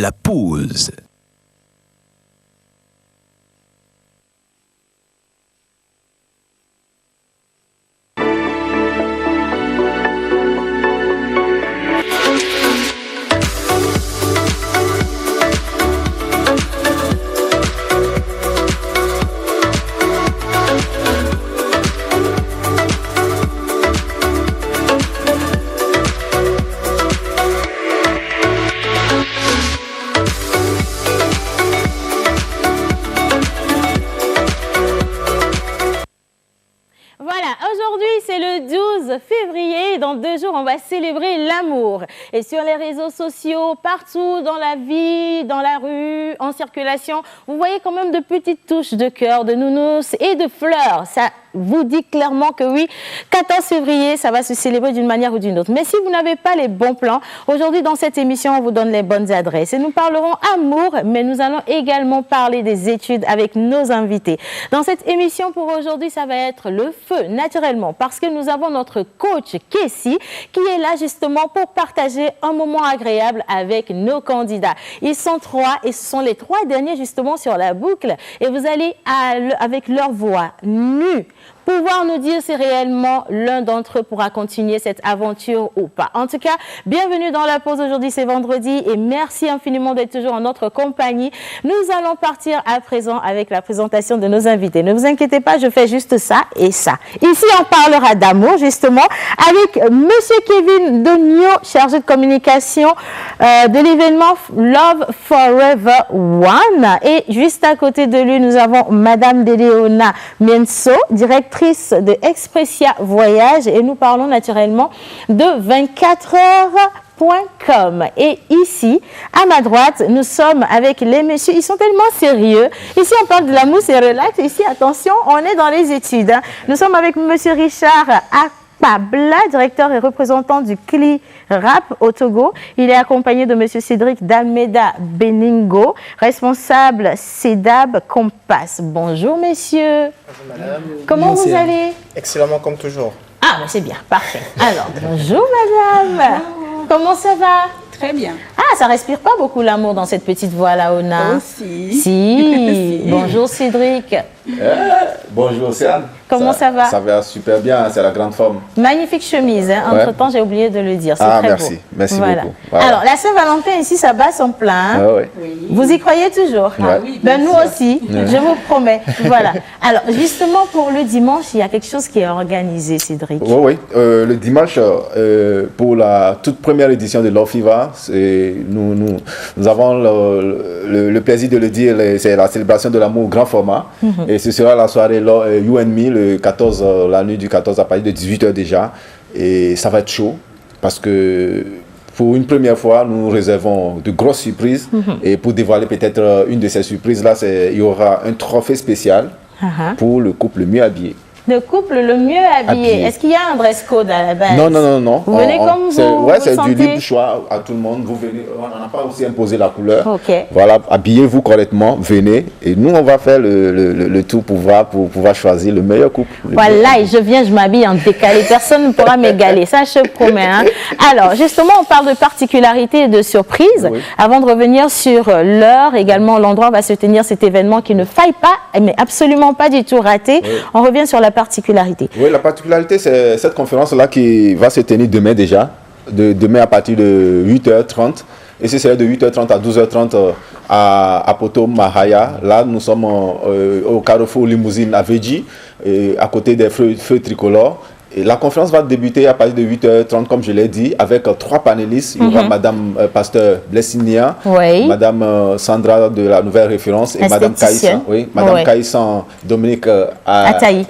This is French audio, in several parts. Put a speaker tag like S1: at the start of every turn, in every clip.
S1: La pause.
S2: Février, dans 2 jours, on va célébrer l'amour. Et sur les réseaux sociaux, partout dans la vie, dans la rue, en circulation, vous voyez quand même de petites touches de cœur, de nounours et de fleurs. Ça vous dit clairement que oui, 14 février, ça va se célébrer d'une manière ou d'une autre. Mais si vous n'avez pas les bons plans, aujourd'hui dans cette émission, on vous donne les bonnes adresses. Et nous parlerons amour, mais nous allons également parler des études avec nos invités. Dans cette émission pour aujourd'hui, ça va être le feu, naturellement, parce que nous avons notre coach Kessie qui est là justement pour partager un moment agréable avec nos candidats. Ils sont 3 et ce sont les 3 derniers justement sur la boucle. Et vous allez avec leur voix nue pouvoir nous dire si réellement l'un d'entre eux pourra continuer cette aventure ou pas. En tout cas, bienvenue dans la pause. Aujourd'hui, c'est vendredi et merci infiniment d'être toujours en notre compagnie. Nous allons partir à présent avec la présentation de nos invités. Ne vous inquiétez pas, je fais juste ça et ça. Ici, on parlera d'amour, justement, avec Monsieur Kevin Donio, chargé de communication de l'événement Love Forever One. Et juste à côté de lui, nous avons Madame Deleona Mienso, directrice de Expressia Voyage, et nous parlons naturellement de 24heures.com. Et ici, à ma droite, nous sommes avec les messieurs. Ils sont tellement sérieux. Ici, on parle de l'amour, c'est relax. Ici, attention, on est dans les études. Nous sommes avec Monsieur Richard Akpabla, directeur et représentant du CLI Rap au Togo. Il est accompagné de Monsieur Cédric D'Almeida Beningo, responsable CEDAB Compass. Bonjour messieurs.
S3: Bonjour madame.
S2: Comment vous allez?
S3: Excellemment comme toujours.
S2: Ah, ben c'est bien, parfait. Alors, bonjour madame. Comment ça va?
S4: Très bien.
S2: Ah, ça respire pas beaucoup l'amour dans cette petite voix là, Ona.
S4: Si.
S2: Si. Bonjour Cédric.
S5: Bonjour Océane.
S2: Comment ça va?
S5: Ça va super bien, c'est la grande forme.
S2: Magnifique chemise, hein. Entre-temps, j'ai oublié de le dire. C'est très
S5: merci.
S2: beau.
S5: Merci
S2: voilà.
S5: beaucoup. Voilà.
S2: Alors, la Saint-Valentin, ici, ça bat son plein. Hein.
S4: Oui.
S2: Vous y croyez toujours?
S4: Ah oui,
S2: ben, nous
S4: sûr.
S2: aussi, je vous promets. Voilà. Alors, justement, pour le dimanche, il y a quelque chose qui est organisé, Cédric.
S5: Oui. Le dimanche, pour la toute première édition de Love Fever, nous avons le plaisir de le dire, c'est la célébration de l'amour au grand format. Et ce sera la soirée You and Me, le 14, la nuit du 14 à partir de 18h déjà. Et ça va être chaud parce que pour une première fois, nous réservons de grosses surprises. Et pour dévoiler peut-être une de ces surprises-là, il y aura un trophée spécial pour le couple le mieux habillé.
S2: Le couple le mieux habillé. Est-ce qu'il y a un dress code à la base?
S5: Non.
S2: Vous venez comme vous
S5: Ouais, c'est
S2: sentez?
S5: du libre choix à tout le monde. Vous venez, on n'a pas aussi imposé la couleur.
S2: Ok.
S5: Voilà, habillez-vous correctement, venez. Et nous, on va faire le tout pour pouvoir choisir le meilleur couple.
S2: Voilà, et je viens, je m'habille en décalé. Personne ne pourra m'égaler. Ça, je promets. Hein. Alors, justement, on parle de particularités et de surprises.
S5: Oui.
S2: Avant de revenir sur l'heure, également l'endroit où va se tenir cet événement qui ne faille pas, mais absolument pas du tout raté.
S5: Oui.
S2: On revient sur la particularité.
S5: Oui, la particularité, c'est cette conférence-là qui va se tenir demain déjà. Demain à partir de 8h30. Et ce serait de 8h30 à 12h30 à Poto Mahaya. Là, nous sommes au Carrefour Limousine à Véji, à côté des feux tricolores. Et la conférence va débuter à partir de 8h30, comme je l'ai dit, avec 3 panélistes. Il y aura Madame Pasteur Blessinia, Madame Sandra de la Nouvelle Référence et Madame Kaïssan. Oui, Madame Kaïssan Dominique Ataï,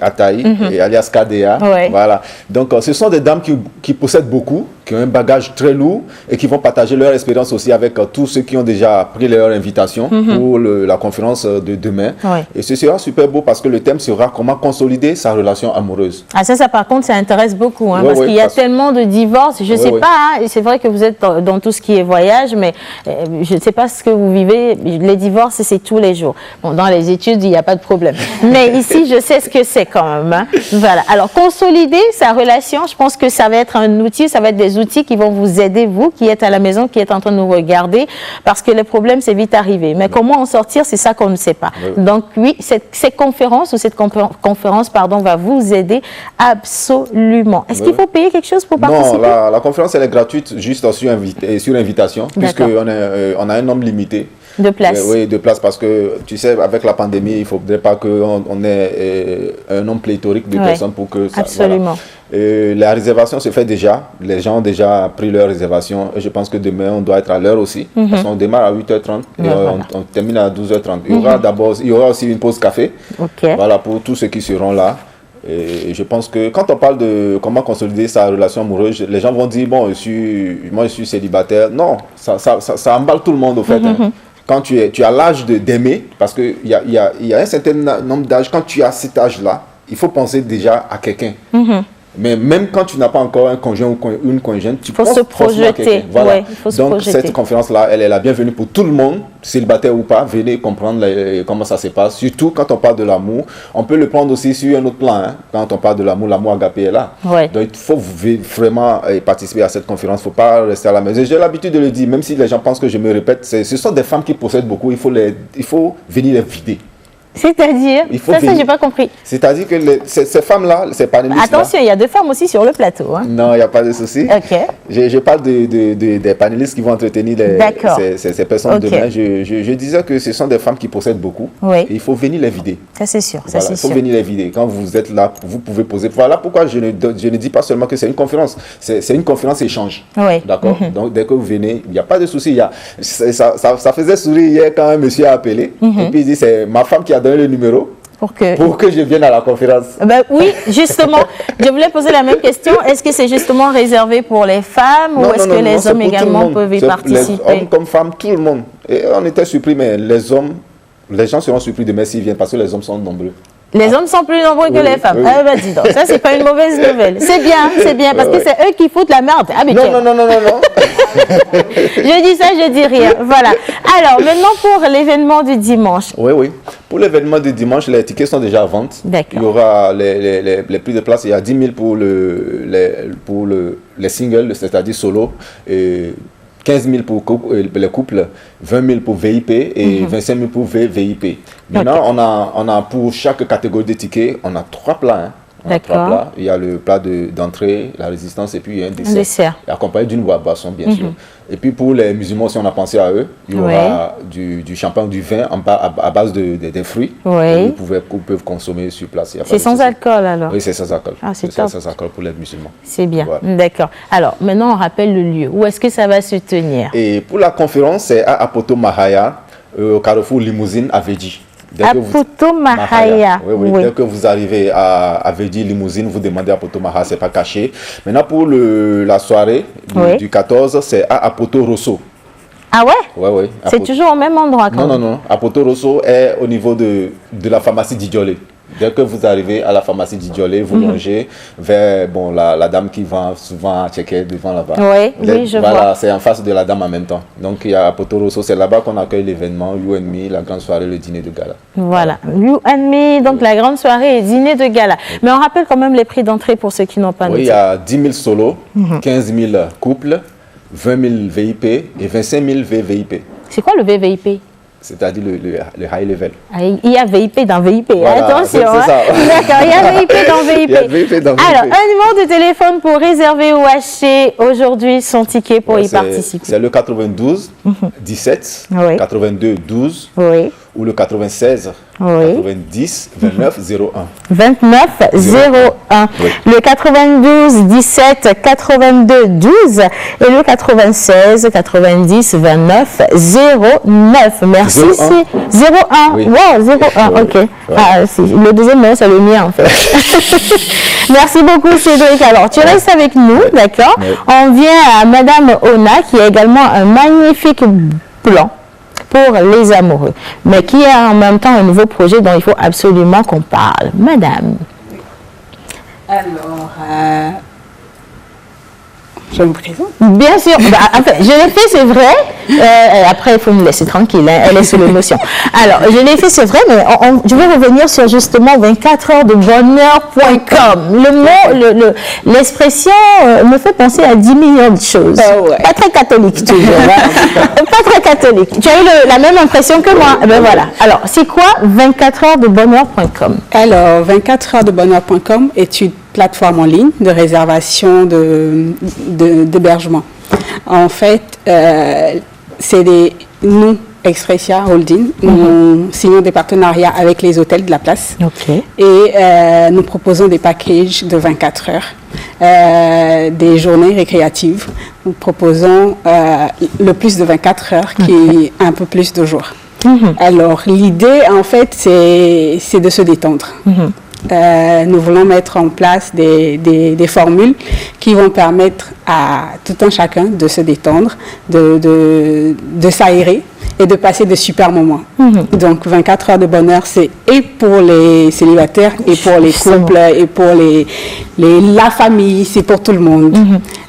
S5: et alias Kadea. Voilà. Donc, ce sont des dames qui possèdent beaucoup, qui ont un bagage très lourd et qui vont partager leur expérience aussi avec tous ceux qui ont déjà pris leur invitation pour la conférence de demain. Et ce sera super beau parce que le thème sera comment consolider sa relation amoureuse.
S2: Ah, ça par contre, ça intéresse beaucoup, hein, parce qu'il y a tellement de divorces. Je ne sais pas, hein, c'est vrai que vous êtes dans tout ce qui est voyage, mais je ne sais pas ce que vous vivez. Les divorces, c'est tous les jours. Bon, dans les études, il n'y a pas de problème. Mais ici, je sais ce que c'est quand même. Hein. Voilà. Alors, consolider sa relation, je pense que ça va être un outil, ça va être des outils qui vont vous aider, vous qui êtes à la maison, qui êtes en train de nous regarder, parce que les problèmes, c'est vite arrivé. Mais comment en sortir, c'est ça qu'on ne sait pas. Donc oui, cette conférence va vous aider absolument. Est-ce qu'il faut payer quelque chose pour participer?
S5: Non, la conférence, elle est gratuite, juste sur invitation, puisqu'on a un nombre limité.
S2: De place.
S5: Oui, de place, parce que, tu sais, avec la pandémie, il ne faudrait pas qu'on ait un nombre pléthorique de personnes pour que ça...
S2: Absolument.
S5: Voilà. La réservation se fait déjà. Les gens ont déjà pris leur réservation. Et je pense que demain, on doit être à l'heure aussi. Parce qu'on démarre à 8h30 et on termine à 12h30. Il y aura aussi une pause café. Voilà, pour tous ceux qui seront là. Et je pense que quand on parle de comment consolider sa relation amoureuse, les gens vont dire, bon, moi je suis célibataire. Non, ça emballe tout le monde au fait. Quand tu as l'âge d'aimer, parce qu'il y a un certain nombre d'âges, quand tu as cet âge-là, il faut penser déjà à quelqu'un. Mais même quand tu n'as pas encore un conjoint ou une conjointe, tu penses forcément à quelqu'un. Voilà.
S2: Ouais, il faut se projeter.
S5: Cette conférence-là, elle est la bienvenue pour tout le monde, célibataire ou pas. Venez comprendre comment ça se passe. Surtout quand on parle de l'amour. On peut le prendre aussi sur un autre plan. Quand on parle de l'amour agapé est là. Donc il faut vraiment participer à cette conférence. Il ne faut pas rester à la maison. J'ai l'habitude de le dire, même si les gens pensent que je me répète, ce sont des femmes qui possèdent beaucoup. Il faut venir les vider.
S2: C'est-à-dire, ça j'ai pas compris.
S5: C'est-à-dire que ces femmes-là, ces panélistes.
S2: Attention, il y a 2 femmes aussi sur le plateau.
S5: Non, il n'y a pas de souci. Je parle des panélistes qui vont entretenir ces personnes demain. Je disais que ce sont des femmes qui possèdent beaucoup. Et il faut venir les vider.
S2: Ça c'est sûr.
S5: Il faut venir les vider. Quand vous êtes là, vous pouvez poser. Voilà pourquoi je ne dis pas seulement que c'est une conférence. C'est une conférence échange. D'accord. Donc dès que vous venez, il n'y a pas de souci. Ça faisait sourire hier quand un monsieur a appelé. Et puis il dit, c'est ma femme qui a donné le numéro pour que je vienne à la conférence.
S2: Oui, justement, je voulais poser la même question. Est-ce que c'est justement réservé pour les femmes ou est-ce que les hommes également peuvent y participer?
S5: Les hommes comme femmes, tout le monde. Et on était surpris, mais les gens seront surpris demain s'ils viennent parce que les hommes sont nombreux.
S2: Les hommes sont plus nombreux que les femmes. Ah ben dis donc, ça c'est pas une mauvaise nouvelle. C'est bien, parce que c'est eux qui foutent la merde. Ah mais
S5: non.
S2: Je dis ça, je dis rien. Voilà. Alors maintenant pour l'événement du dimanche.
S5: Oui. Pour l'événement du dimanche, les tickets sont déjà à vente.
S2: D'accord.
S5: Il y aura les prix de place. Il y a 10 000 pour les singles, c'est-à-dire solo. Et 15 000 pour les couples, 20 000 pour VIP et 25 000 pour VIP. Maintenant, on a pour chaque catégorie de tickets, on a 3 plats.
S2: D'accord.
S5: Il y a le plat d'entrée, la résistance et puis il y a un dessert. Accompagné d'une boisson, bien sûr. Et puis pour les musulmans, si on a pensé à eux, il y aura du champagne, du vin à base des fruits. Qu'ils peuvent consommer sur place.
S2: C'est sans alcool alors?
S5: Oui, c'est sans alcool.
S2: C'est
S5: sans alcool pour les musulmans.
S2: C'est bien, d'accord. Alors maintenant, on rappelle le lieu. Où est-ce que ça va se tenir?
S5: Et pour la conférence, c'est à Apoto Mahaya, au carrefour Limousine à Védi.
S2: Apoto Mahaya.
S5: Oui. Dès que vous arrivez à Védi Limousine, vous demandez Apoto Mahaya, c'est pas caché. Maintenant, pour la soirée du 14, c'est à Apoto Rosso.
S2: Ah ouais?
S5: Oui.
S2: C'est toujours au même endroit quand même?
S5: Non. Apoto Rosso est au niveau de la pharmacie Didiolé. Dès que vous arrivez à la pharmacie Didiolé, vous longez vers la dame qui vend souvent à checker devant là-bas.
S2: Oui, je vois.
S5: Voilà, c'est en face de la dame en même temps. Donc il y a Apoto Rosso, c'est là-bas qu'on accueille l'événement You and Me, la grande soirée, le dîner de gala.
S2: Voilà, You and Me, donc la grande soirée et dîner de gala. Mais on rappelle quand même les prix d'entrée pour ceux qui n'ont pas noté.
S5: Oui, il y a 10 000 solos, 15 000 couples, 20 000 VIP et 25 000 VVIP.
S2: C'est quoi le VVIP?
S5: C'est-à-dire le high level.
S2: Il y a VIP dans VIP,
S5: voilà,
S2: attention.
S5: D'accord,
S2: il y a VIP dans VIP. Alors, un numéro de téléphone pour réserver ou acheter aujourd'hui son ticket pour y participer.
S5: C'est le 92 17 82 12 ou le 96 90 29 01.
S2: 29 01. Le 92 17 82 12 et le 96 90 29 09. Merci. 01. Wow, 01. Ok. Le deuxième nom, c'est le mien en fait. Merci beaucoup Cédric. Alors, tu restes avec nous, d'accord? On vient à Madame Ona qui a également un magnifique plan pour les amoureux, mais qui a en même temps un nouveau projet dont il faut absolument qu'on parle. Madame.
S1: Alors, je me présente.
S2: Bien sûr. Enfin, je l'ai fait, c'est vrai. Après, il faut me laisser tranquille. Hein, elle est sous l'émotion. Alors, je l'ai fait, c'est vrai, mais je vais revenir sur justement 24heuresdebonheur.com. Le mot, l'expression me fait penser à 10 millions de choses.
S1: Ouais.
S2: Pas très catholique, toujours. Pas très catholique. Tu as eu la même impression que moi. Ben voilà. Alors, c'est quoi 24heuresdebonheur.com?
S1: Alors, 24heuresdebonheur.com est une plateforme en ligne de réservation d'hébergement. En fait, nous, Expressia Holding, nous signons des partenariats avec les hôtels de la place.
S2: Okay.
S1: Et nous proposons des packages de 24 heures, des journées récréatives. Nous proposons le plus de 24 heures, qui est un peu plus de jours. Alors, l'idée, en fait, c'est de se détendre. Nous voulons mettre en place des formules qui vont permettre à tout un chacun de se détendre, de s'aérer et de passer de super moments. Donc 24 heures de bonheur, c'est et pour les célibataires, et pour les couples, et pour la famille, c'est pour tout le monde.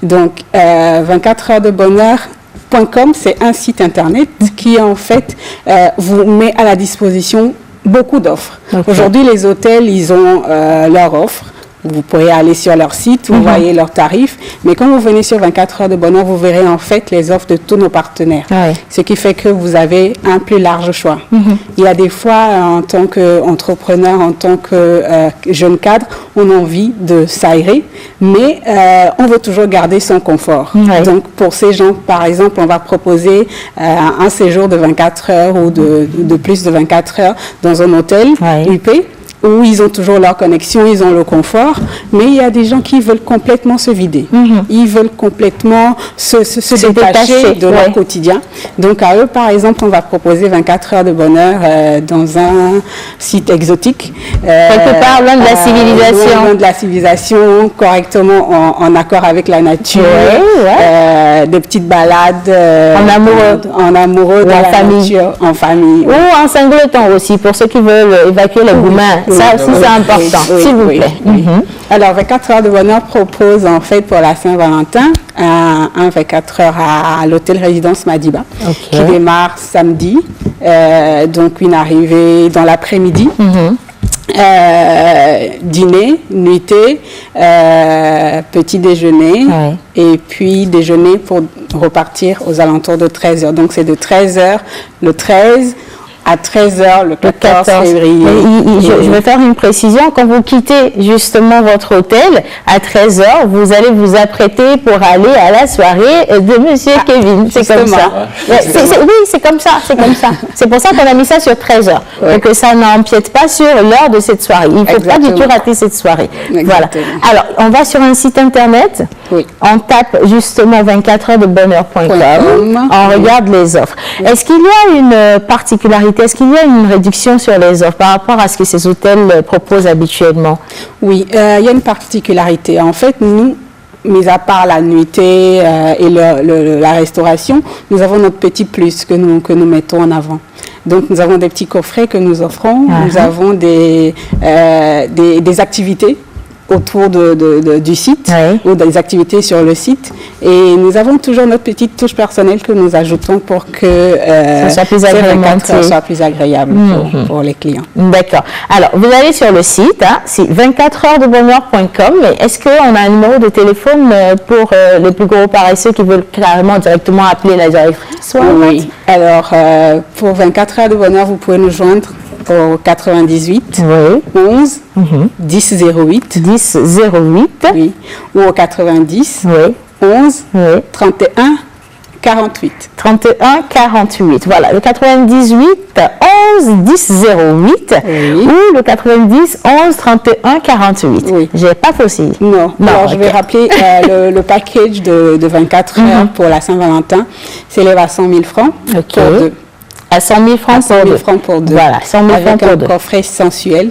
S1: Donc 24 heures de bonheur.com, c'est un site internet qui en fait vous met à la disposition beaucoup d'offres. Aujourd'hui, les hôtels, ils ont leurs offres. Vous pourrez aller sur leur site, vous voyez leurs tarifs. Mais quand vous venez sur 24 heures de bonheur, vous verrez en fait les offres de tous nos partenaires. Ce qui fait que vous avez un plus large choix. Il y a des fois, en tant qu'entrepreneur, en tant que jeune cadre, on a envie de s'aérer, mais on veut toujours garder son confort. Donc, pour ces gens, par exemple, on va proposer un séjour de 24 heures ou de plus de 24 heures dans un hôtel UP, où ils ont toujours leur connexion, ils ont le confort, mais il y a des gens qui veulent complètement se vider. Ils veulent complètement se détacher de leur quotidien. Donc à eux, par exemple, on va proposer 24 heures de bonheur dans un site exotique.
S2: Quelque part loin de la civilisation.
S1: Loin de la civilisation, correctement en accord avec la nature. Des petites balades en amoureux dans la nature, en famille.
S2: Ou en singleton aussi, pour ceux qui veulent évacuer les gourmands. Ça aussi, c'est important, s'il vous plaît.
S1: Alors, 24 heures de bonheur propose, en fait, pour la Saint-Valentin, un 24 heures à l'hôtel Résidence Madiba, qui démarre samedi, donc une arrivée dans l'après-midi. Dîner, nuitée, petit déjeuner, et puis déjeuner pour repartir aux alentours de 13 heures. Donc, c'est de 13 heures le 13 à 13h le 14 février.
S2: Je vais faire une précision. Quand vous quittez justement votre hôtel à 13h, vous allez vous apprêter pour aller à la soirée de Monsieur Kevin. C'est comme ça. Oui, c'est comme ça. C'est comme ça. C'est pour ça qu'on a mis ça sur 13h. Pour que ça n'empiète pas sur l'heure de cette soirée. Il ne faut pas du tout rater cette soirée. Voilà. Alors, on va sur un site internet. On tape justement 24heuresdebonheur.com. On regarde les offres. Est-ce qu'il y a une particularité? Est-ce qu'il y a une réduction sur les offres par rapport à ce que ces hôtels proposent habituellement? Oui,
S1: il y a une particularité. En fait, nous, mis à part la nuitée et la restauration, nous avons notre petit plus que nous mettons en avant. Donc, nous avons des petits coffrets que nous offrons. Nous avons des activités autour du site ou des activités sur le site. Et nous avons toujours notre petite touche personnelle que nous ajoutons pour que
S2: ça soit plus agrémenté,
S1: soit plus agréable pour les clients.
S2: D'accord. Alors, vous allez sur le site, c'est 24heuresdebonheur.com. Mais est-ce qu'on a un numéro de téléphone pour les plus gros paresseux qui veulent carrément directement appeler la directrice?
S1: Oui. Alors, pour 24 heures de bonheur, vous pouvez nous joindre au 98 11 10 08 10 08 ou au 90 11 31 48 31 48. Voilà, le 98 11 10 08 ou le 90 11 31 48. J'ai pas faussé. Non. Alors je vais rappeler le package de 24 heures pour la Saint-Valentin s'élève à 100 000 francs pour deux.
S2: À 100 000 francs,
S1: à 100 000 francs pour deux.
S2: Voilà, 100 000 francs pour deux.
S1: Avec un coffret sensuel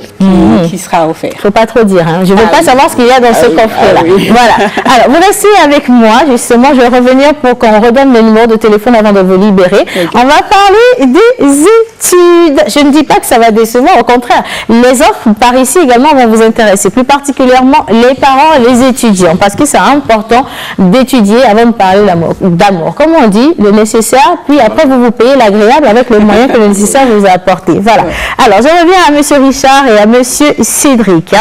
S1: qui sera offert.
S2: Il ne faut pas trop dire. Hein. Je ne veux pas savoir ce qu'il y a dans ce coffret-là.
S1: Oui.
S2: Voilà. Alors, vous restez avec moi, justement. Je vais revenir pour qu'on redonne le numéro de téléphone avant de vous libérer. Okay. On va parler des études. Je ne dis pas que ça va décevoir. Au contraire, les offres par ici également vont vous intéresser. Plus particulièrement les parents et les étudiants. Parce que c'est important d'étudier avant de parler d'amour. Comme on dit, le nécessaire, puis après vous payez l'agréable avec le moyen que le nécessaire vous a apporté. Voilà. Alors, je reviens à M. Richard et à M. Cédric.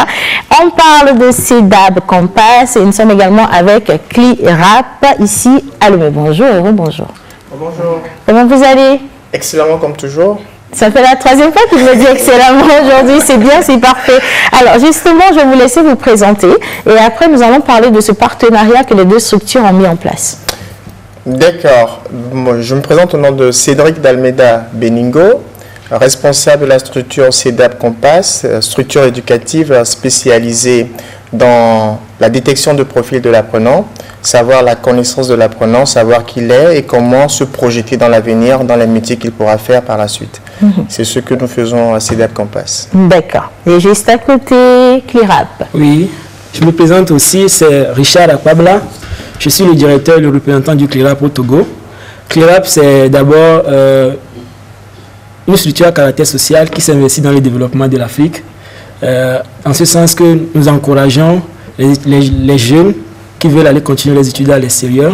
S2: On parle de CEDAB Compass et nous sommes également avec CLIRAP ici à Lomé. Bonjour, bonjour.
S3: Bonjour.
S2: Comment vous allez?
S3: Excellemment comme toujours.
S2: Ça fait la troisième fois que je me dis excellemment aujourd'hui, c'est bien, c'est parfait. Alors justement, je vais vous laisser vous présenter et après nous allons parler de ce partenariat que les deux structures ont mis en place.
S3: D'accord. Je me présente au nom de Cédric d'Almeida Beningo, responsable de la structure CEDAB Compass, structure éducative spécialisée dans la détection de profil de l'apprenant, savoir la connaissance de l'apprenant, savoir qui il est et comment se projeter dans l'avenir, dans les métiers qu'il pourra faire par la suite. C'est ce que nous faisons à CEDAB Compass.
S2: D'accord. Et juste à côté, CLIRAP.
S4: Oui, je me présente aussi, c'est Richard Akwabla. Je suis le directeur et le représentant du CLIRAP au Togo. CLIRAP, c'est d'abord une structure à caractère social qui s'investit dans le développement de l'Afrique. En ce sens que nous encourageons les jeunes qui veulent aller continuer les études à l'extérieur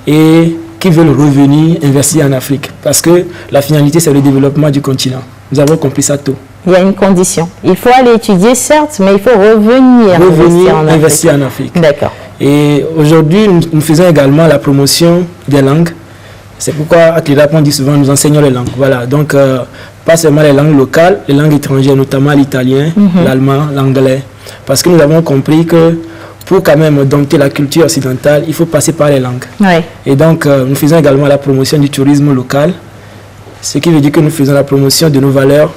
S4: et qui veulent revenir investir en Afrique. Parce que la finalité, c'est le développement du continent. Nous avons compris ça tôt.
S2: Il y a une condition. Il faut aller étudier, certes, mais il faut revenir
S4: investir en Afrique.
S2: D'accord.
S4: Et aujourd'hui, nous faisons également la promotion des langues. C'est pourquoi à CLIRAP, on dit souvent nous enseignons les langues. Voilà, donc pas seulement les langues locales, les langues étrangères, notamment l'italien, l'allemand, l'anglais. Parce que nous avons compris que pour quand même dompter la culture occidentale, il faut passer par les langues.
S2: Ouais.
S4: Et donc, nous faisons également la promotion du tourisme local, ce qui veut dire que nous faisons la promotion de nos valeurs.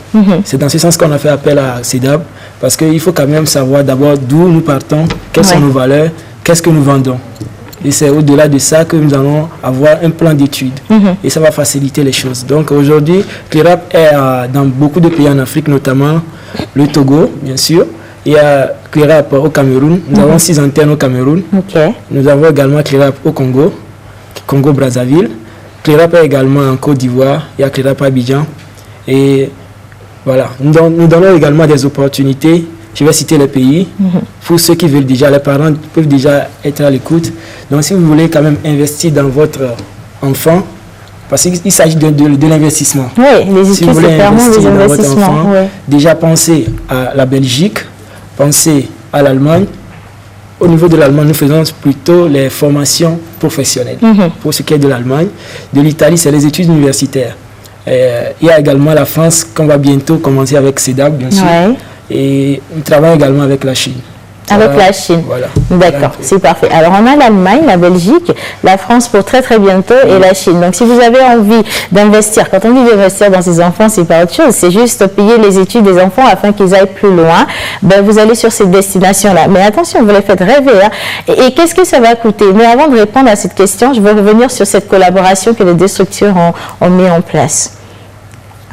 S4: C'est dans ce sens qu'on a fait appel à CEDAB, parce qu'il faut quand même savoir d'abord d'où nous partons, quelles sont nos valeurs, qu'est-ce que nous vendons. Et c'est au-delà de ça que nous allons avoir un plan d'études. Et ça va faciliter les choses. Donc aujourd'hui, CLIRAP est dans beaucoup de pays en Afrique, notamment le Togo, bien sûr. Il y a CLIRAP au Cameroun. Nous avons 6 antennes au Cameroun. Nous avons également CLIRAP au Congo, Congo-Brazzaville. CLIRAP est également en Côte d'Ivoire. Il y a CLIRAP à Abidjan. Et voilà, nous donnons également des opportunités. Je vais citer les pays. Pour ceux qui veulent déjà, les parents peuvent déjà être à l'écoute. Donc si vous voulez quand même investir dans votre enfant, parce qu'il s'agit de l'investissement.
S2: Oui, les études,
S4: si vous voulez investir
S2: des
S4: dans votre enfant,
S2: oui.
S4: Déjà pensez à la Belgique, pensez à l'Allemagne. Au niveau de l'Allemagne, nous faisons plutôt les formations professionnelles. Pour ce qui est de l'Allemagne. De l'Italie, c'est les études universitaires. Il y a également la France, qu'on va bientôt commencer avec CEDAB, bien sûr.
S2: Ouais.
S4: Et on travaille également avec la Chine.
S2: Avec la Chine.
S4: Voilà.
S2: D'accord, c'est parfait. Alors, on a l'Allemagne, la Belgique, la France pour très très bientôt et la Chine. Donc, si vous avez envie d'investir, quand on dit d'investir dans ses enfants, c'est pas autre chose. C'est juste payer les études des enfants afin qu'ils aillent plus loin. Ben, vous allez sur ces destinations-là. Mais attention, vous les faites rêver. Hein. Et qu'est-ce que ça va coûter? Mais avant de répondre à cette question, je veux revenir sur cette collaboration que les deux structures ont mis en place.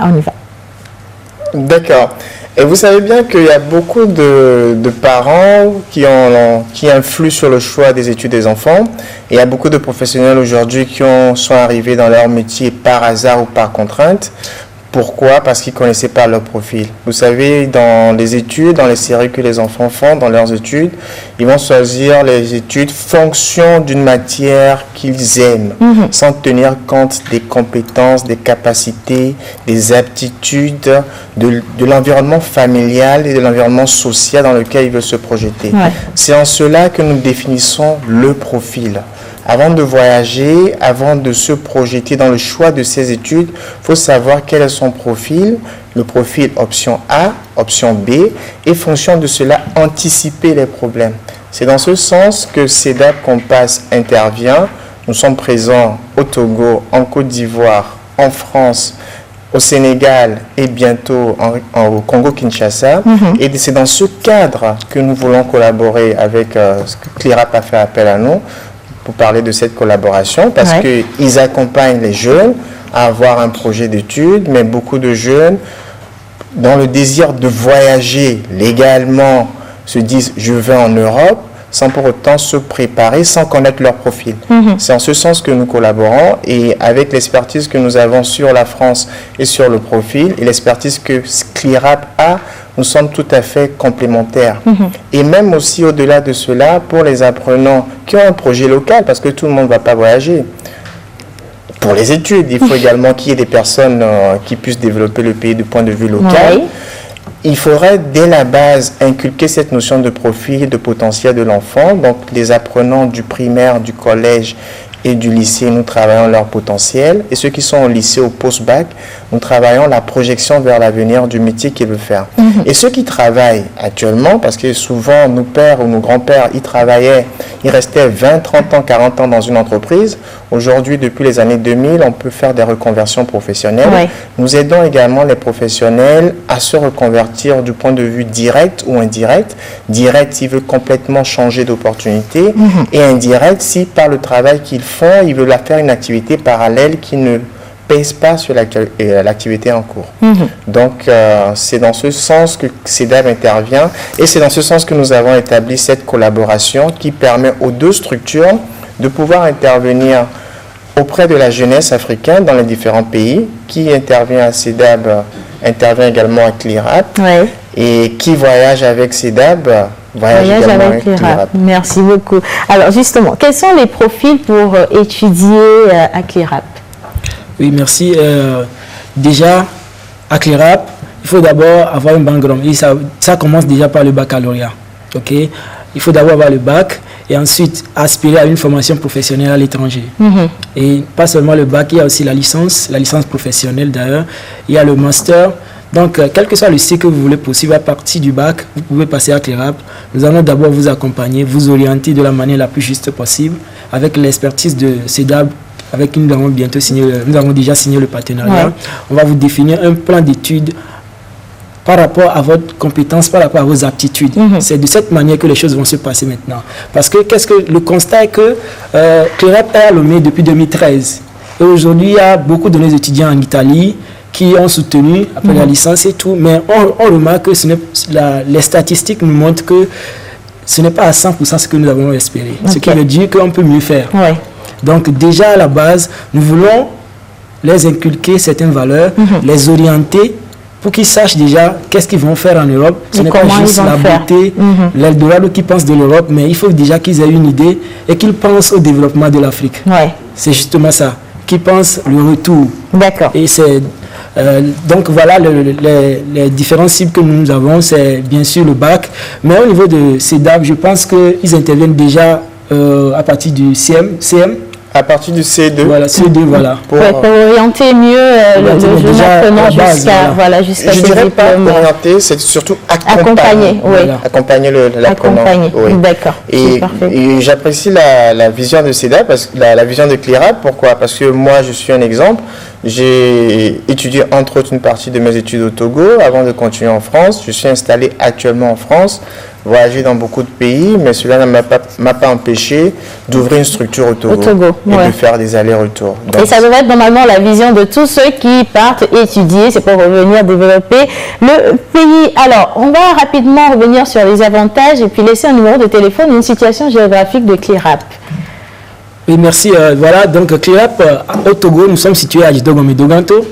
S2: On y va.
S3: D'accord. Et vous savez bien qu'il y a beaucoup de parents qui influent sur le choix des études des enfants. Et il y a beaucoup de professionnels aujourd'hui qui sont arrivés dans leur métier par hasard ou par contrainte. Pourquoi? Parce qu'ils ne connaissaient pas leur profil. Vous savez, dans les études, dans les séries que les enfants font, dans leurs études, ils vont choisir les études fonction d'une matière qu'ils aiment, sans tenir compte des compétences, des capacités, des aptitudes, de l'environnement familial et de l'environnement social dans lequel ils veulent se projeter. Ouais. C'est en cela que nous définissons le profil. Avant de voyager, avant de se projeter dans le choix de ses études, il faut savoir quel est son profil, le profil option A, option B, et fonction de cela, anticiper les problèmes. C'est dans ce sens que CEDAB Compass intervient. Nous sommes présents au Togo, en Côte d'Ivoire, en France, au Sénégal et bientôt au Congo-Kinshasa. Et c'est dans ce cadre que nous voulons collaborer avec ce que CLIRAP a fait appel à nous, pour parler de cette collaboration, parce qu'ils accompagnent les jeunes à avoir un projet d'études, mais beaucoup de jeunes, dans le désir de voyager légalement, se disent « je vais en Europe », sans pour autant se préparer, sans connaître leur profil. C'est en ce sens que nous collaborons et avec l'expertise que nous avons sur la France et sur le profil et l'expertise que CLIRAP a, nous sommes tout à fait complémentaires. Et même aussi au-delà de cela, pour les apprenants qui ont un projet local, parce que tout le monde ne va pas voyager. Pour les études, il faut également qu'il y ait des personnes qui puissent développer le pays du point de vue local.
S2: Oui.
S3: Il faudrait dès la base inculquer cette notion de profil, de potentiel de l'enfant. Donc les apprenants du primaire, du collège et du lycée, nous travaillons leur potentiel. Et ceux qui sont au lycée, au post-bac, nous travaillons la projection vers l'avenir du métier qu'ils veulent faire. Et ceux qui travaillent actuellement, parce que souvent nos pères ou nos grands-pères, ils travaillaient, ils restaient 20, 30 ans, 40 ans dans une entreprise. Aujourd'hui, depuis les années 2000, on peut faire des reconversions professionnelles.
S2: Ouais.
S3: Nous aidons également les professionnels à se reconvertir du point de vue direct ou indirect. Direct, s'ils veulent complètement changer d'opportunité. Et indirect, si par le travail qu'ils font, ils veulent faire une activité parallèle qui ne pèse pas sur l'activité en cours. Donc, c'est dans ce sens que CEDAB intervient et c'est dans ce sens que nous avons établi cette collaboration qui permet aux deux structures de pouvoir intervenir auprès de la jeunesse africaine dans les différents pays, qui intervient à CEDAB, intervient également à CLIRAP, et qui voyage avec CEDAB, voyage également avec CLIRAP.
S2: Merci beaucoup. Alors justement, quels sont les profils pour étudier à CLIRAP?
S4: Oui, merci. Déjà, à CLIRAP, il faut d'abord avoir un background. Et ça commence déjà par le baccalauréat. Okay? Il faut d'abord avoir le bac et ensuite aspirer à une formation professionnelle à l'étranger. Et pas seulement le bac, il y a aussi la licence professionnelle d'ailleurs. Il y a le master. Donc, quel que soit le cycle que vous voulez poursuivre à partir du bac, vous pouvez passer à CLIRAP. Nous allons d'abord vous accompagner, vous orienter de la manière la plus juste possible avec l'expertise de CEDAB, avec qui nous avons bientôt signé, nous avons déjà signé le partenariat. On va vous définir un plan d'études par rapport à votre compétence, par rapport à vos aptitudes. C'est de cette manière que les choses vont se passer maintenant. Parce que le constat est que CLIRAP est à Lomé depuis 2013. Et aujourd'hui, il y a beaucoup de nos étudiants en Italie qui ont soutenu après la licence et tout, mais on remarque que les statistiques nous montrent que ce n'est pas à 100% ce que nous avons espéré. Ce qui veut dire qu'on peut mieux faire. Donc déjà à la base, nous voulons les inculquer certaines valeurs, les orienter pour qu'ils sachent déjà qu'est-ce qu'ils vont faire en Europe. Ce n'est pas juste la beauté, l'Eldorado qui pense de l'Europe, mais il faut déjà qu'ils aient une idée et qu'ils pensent au développement de l'Afrique. C'est justement ça, qu'ils pensent le retour.
S2: D'accord. Et
S4: c'est donc voilà les différents cibles que nous avons, c'est bien sûr le bac, mais au niveau de CEDAB, je pense qu'ils interviennent déjà à partir du CM.
S3: À partir du C2.
S4: Voilà, C2, voilà.
S2: Pour orienter mieux le jeune apprenant jusqu'à
S3: je dirais pas orienter, c'est surtout accompagner. Accompagner l'apprenant.
S2: D'accord.
S3: Et j'apprécie la vision de CEDAB, la vision de CLIRAP. Pourquoi? Parce que moi, je suis un exemple. J'ai étudié entre autres une partie de mes études au Togo avant de continuer en France. Je suis installé actuellement en France, voyagé dans beaucoup de pays, mais cela ne m'a pas empêché d'ouvrir une structure au Togo et de faire des allers-retours.
S2: Et ça devrait être normalement la vision de tous ceux qui partent étudier, c'est pour revenir développer le pays. Alors, on va rapidement revenir sur les avantages et puis laisser un numéro de téléphone et une situation géographique de CLIRAP.
S4: Oui, merci. Voilà, donc CLIRAP au Togo, nous sommes situés à Djidogom-Doganto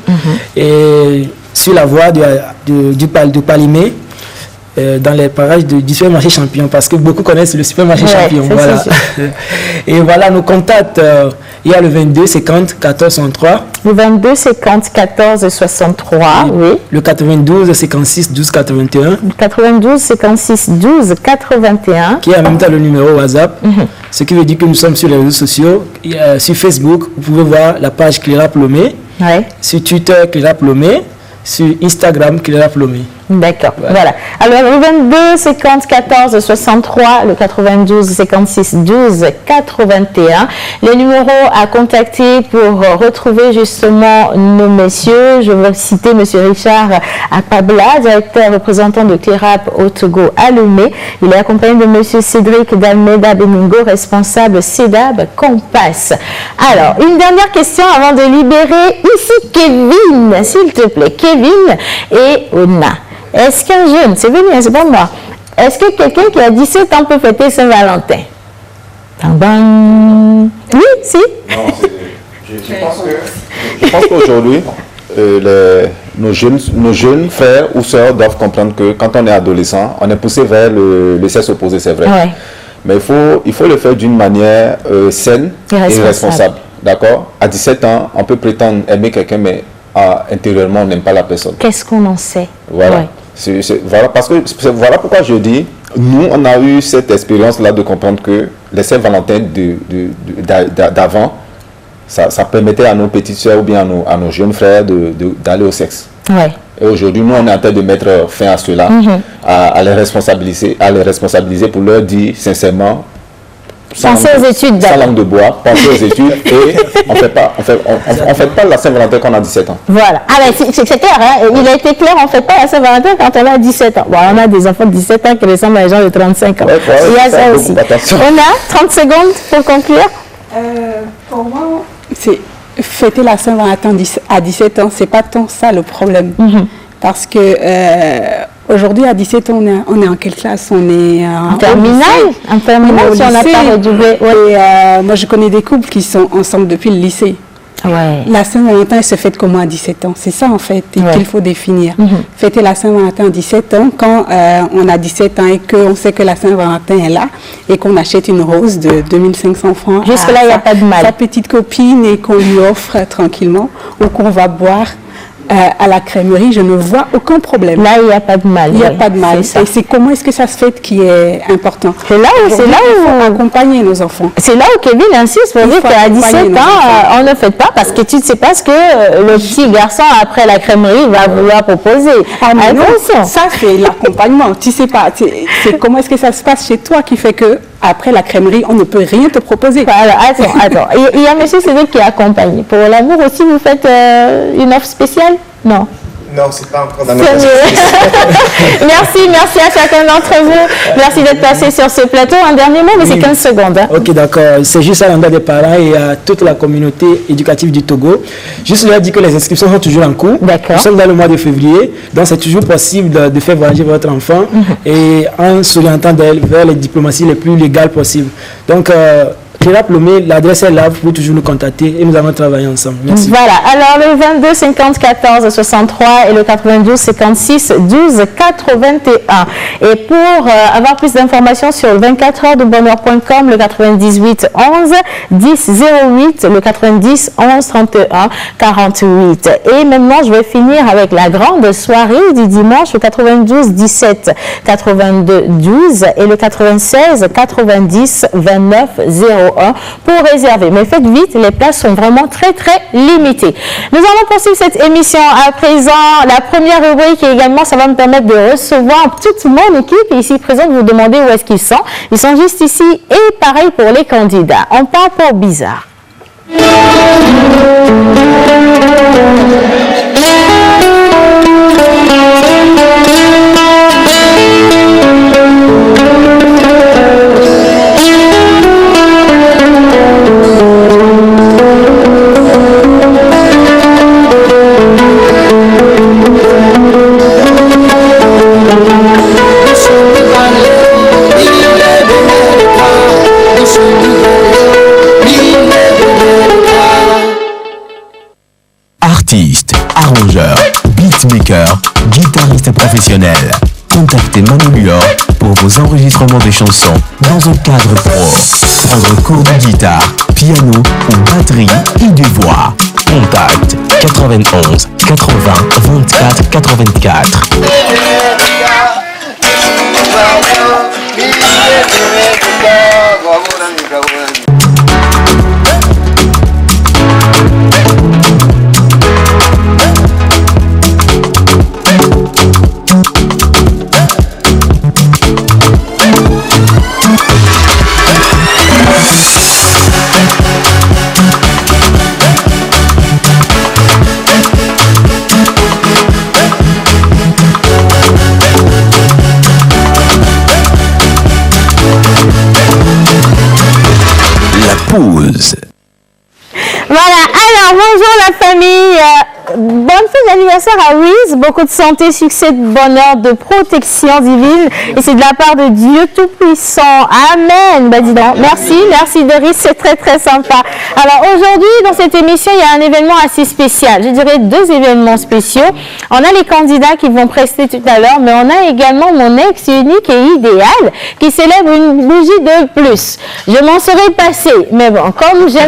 S4: et sur la voie du Palimé, dans les parages du supermarché Champion, parce que beaucoup connaissent le supermarché Champion. Voilà. Et voilà, nos contacts, il y a le 22 50 14 63.
S2: Le 22 50 14 63,
S4: Le 92 56 12 81.
S2: Le 92 56 12 81.
S4: Qui est en même temps le numéro WhatsApp. Ce qui veut dire que nous sommes sur les réseaux sociaux. Sur Facebook, vous pouvez voir la page CLIRAP Lomé. Sur Twitter, CLIRAP Lomé. Sur Instagram, CLIRAP Lomé.
S2: D'accord, voilà. Alors, le 22 50 14 63, le 92 56 12 81. Les numéros à contacter pour retrouver justement nos messieurs. Je veux citer M. Richard Akpabla, directeur représentant de CLERAP au Togo à Lomé. Il est accompagné de M. Cédric Dalmeda Beningo, responsable CEDAB Compass. Alors, une dernière question avant de libérer ici Kevin, s'il te plaît. Kevin et Ona. Est-ce qu'un jeune, c'est venu, c'est pas moi, est-ce que quelqu'un qui a 17 ans peut fêter Saint-Valentin? Oui, si.
S5: Non, je pense qu'aujourd'hui, nos jeunes frères ou sœurs doivent comprendre que quand on est adolescent, on est poussé vers le sexe opposé, c'est vrai.
S2: Ouais.
S5: Mais il faut le faire d'une manière saine et responsable. D'accord? À 17 ans, on peut prétendre aimer quelqu'un, mais intérieurement, on n'aime pas la personne.
S2: Qu'est-ce qu'on en sait?
S5: Voilà.
S2: Ouais.
S5: Voilà pourquoi je dis, nous, on a eu cette expérience-là de comprendre que les Saint-Valentin d'avant, ça permettait à nos petites soeurs ou bien à nos jeunes frères d'aller au sexe.
S2: Ouais.
S5: Et aujourd'hui, nous, on est en train de mettre fin à cela, à les responsabiliser pour leur dire sincèrement,
S2: pensez aux études,
S5: sans langue de bois, pensez aux études et on fait pas la Saint-Valentin quand on a 17 ans.
S2: Voilà. Ah ben c'est clair, hein? Il a été clair, on ne fait pas la Saint-Valentin quand on a 17 ans. Bon, on a des enfants de 17 ans qui ressemblent à des gens de 35 ans.
S5: Ouais,
S2: il y a ça aussi. On a 30 secondes pour conclure.
S1: Pour moi, c'est fêter la Saint-Valentin à 17 ans, c'est pas tant ça le problème. Parce que aujourd'hui, à 17 ans, on est en quelle classe? On est en
S2: terminale. En terminale, si on n'a pas redoublé. Ouais.
S1: Et moi, je connais des couples qui sont ensemble depuis le lycée.
S2: Ouais.
S1: La Saint-Valentin, elle se fête comment à 17 ans? C'est ça, en fait, qu'il faut définir. Fêter la Saint-Valentin à 17 ans, quand on a 17 ans et qu'on sait que la Saint-Valentin est là, et qu'on achète une rose de 2500 francs
S2: jusque-là, il n'y a pas de mal.
S1: Sa petite copine et qu'on lui offre tranquillement, ou qu'on va boire à la crèmerie, je ne vois aucun problème.
S2: Là, il n'y a pas de mal.
S1: Il n'y a pas de mal. Et c'est comment est-ce que ça se fait qui est important.
S2: C'est là où
S1: on accompagner nos enfants.
S2: C'est là où Kevin insiste pour dire qu'à 17 ans, on ne fait pas parce que tu ne sais pas ce que le petit garçon après la crèmerie va vouloir proposer.
S1: Ah, mais non, ça c'est l'accompagnement. Tu sais pas. C'est comment est-ce que ça se passe chez toi qui fait que après la crèmerie, on ne peut rien te proposer.
S2: Alors, attends. Il y a M. Cédric qui accompagne. Pour l'amour aussi, vous faites une offre spéciale? Non.
S3: Non, c'est pas encore dans notre
S2: Merci à chacun d'entre vous. Merci d'être passé sur ce plateau. Un dernier mot, mais c'est 15 secondes. Hein.
S4: Ok, d'accord. C'est juste à l'endroit des parents et à toute la communauté éducative du Togo. Juste leur dire que les inscriptions sont toujours en cours. D'accord. Nous sommes dans le mois de février, donc c'est toujours possible de faire voyager votre enfant et en s'orientant vers les diplomaties les plus légales possibles. Donc, CLERAP Lomé, l'adresse est là, vous pouvez toujours nous contacter et nous allons travailler ensemble. Merci.
S2: Voilà, alors le 22 50 14 63 et le 92 56 12 81. Et pour avoir plus d'informations sur le 24heuresdebonheur.com, le 98 11 10 08, le 90 11 31 48. Et maintenant, je vais finir avec la grande soirée du dimanche, le 92 17 82 12 et le 96 90 29 01 pour réserver. Mais faites vite, les places sont vraiment très limitées. Nous allons poursuivre cette émission à présent. La première rubrique et également, ça va me permettre de recevoir toute mon équipe ici présente. Vous demandez où est-ce qu'ils sont. Ils sont juste ici et pareil pour les candidats. On part pour Bizarre.
S6: Artiste, arrangeur, beatmaker, guitariste professionnel. Contactez Manu Luor pour vos enregistrements de chansons dans un cadre pro. Prendre cours de guitare, piano ou batterie et de voix. Contact 91 80 24 84. épouse.
S2: Voilà, alors bonjour la famille, bonne fête d'anniversaire à Wiz, beaucoup de santé, succès, de bonheur, de protection divine, et c'est de la part de Dieu Tout-Puissant, Amen. Bah dis donc, merci Doris, c'est très très sympa. Alors aujourd'hui dans cette émission il y a un événement assez spécial, je dirais 2 événements spéciaux. On a les candidats qui vont prester tout à l'heure, mais on a également mon ex unique et idéal qui célèbre une bougie de plus. Je m'en serais passée, mais bon, comme je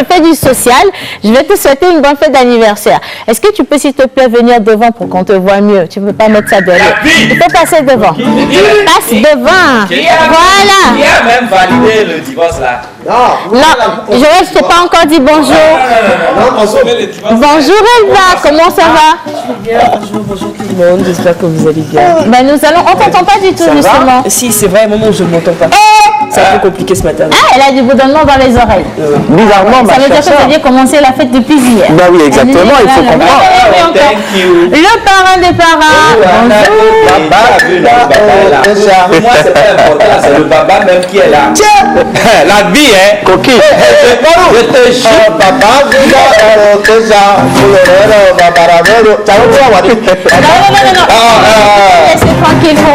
S2: fais du social, je vais te souhaiter une bonne fête d'anniversaire. Est-ce que tu peux s'il te plaît venir devant pour qu'on te voit mieux? Tu ne peux pas mettre ça derrière. Il faut passer devant. Passe devant. Voilà.
S7: Qui a même validé le divorce là?
S2: Non, Joël, je t'ai pas encore dit bonjour. Bonjour Elva, comment ça va?
S8: Bonjour tout le monde, j'espère que vous allez bien.
S2: Ben, on t'entend pas du tout justement.
S8: Si, c'est vrai, maman, je ne m'entends pas. C'est un peu compliqué ce matin.
S2: Ah, elle a du bourdonnement dans les oreilles.
S8: Bizarrement,
S2: Ça veut dire que vous aviez commencé la fête depuis hier.
S8: Bah oui, exactement, il faut comprendre.
S2: Le parrain des parrains.
S7: Moi, c'est pas important, c'est le baba même qui est là. La vie, hein. Coquille. Je te jure, papa,
S2: Non. Laissez tranquille pour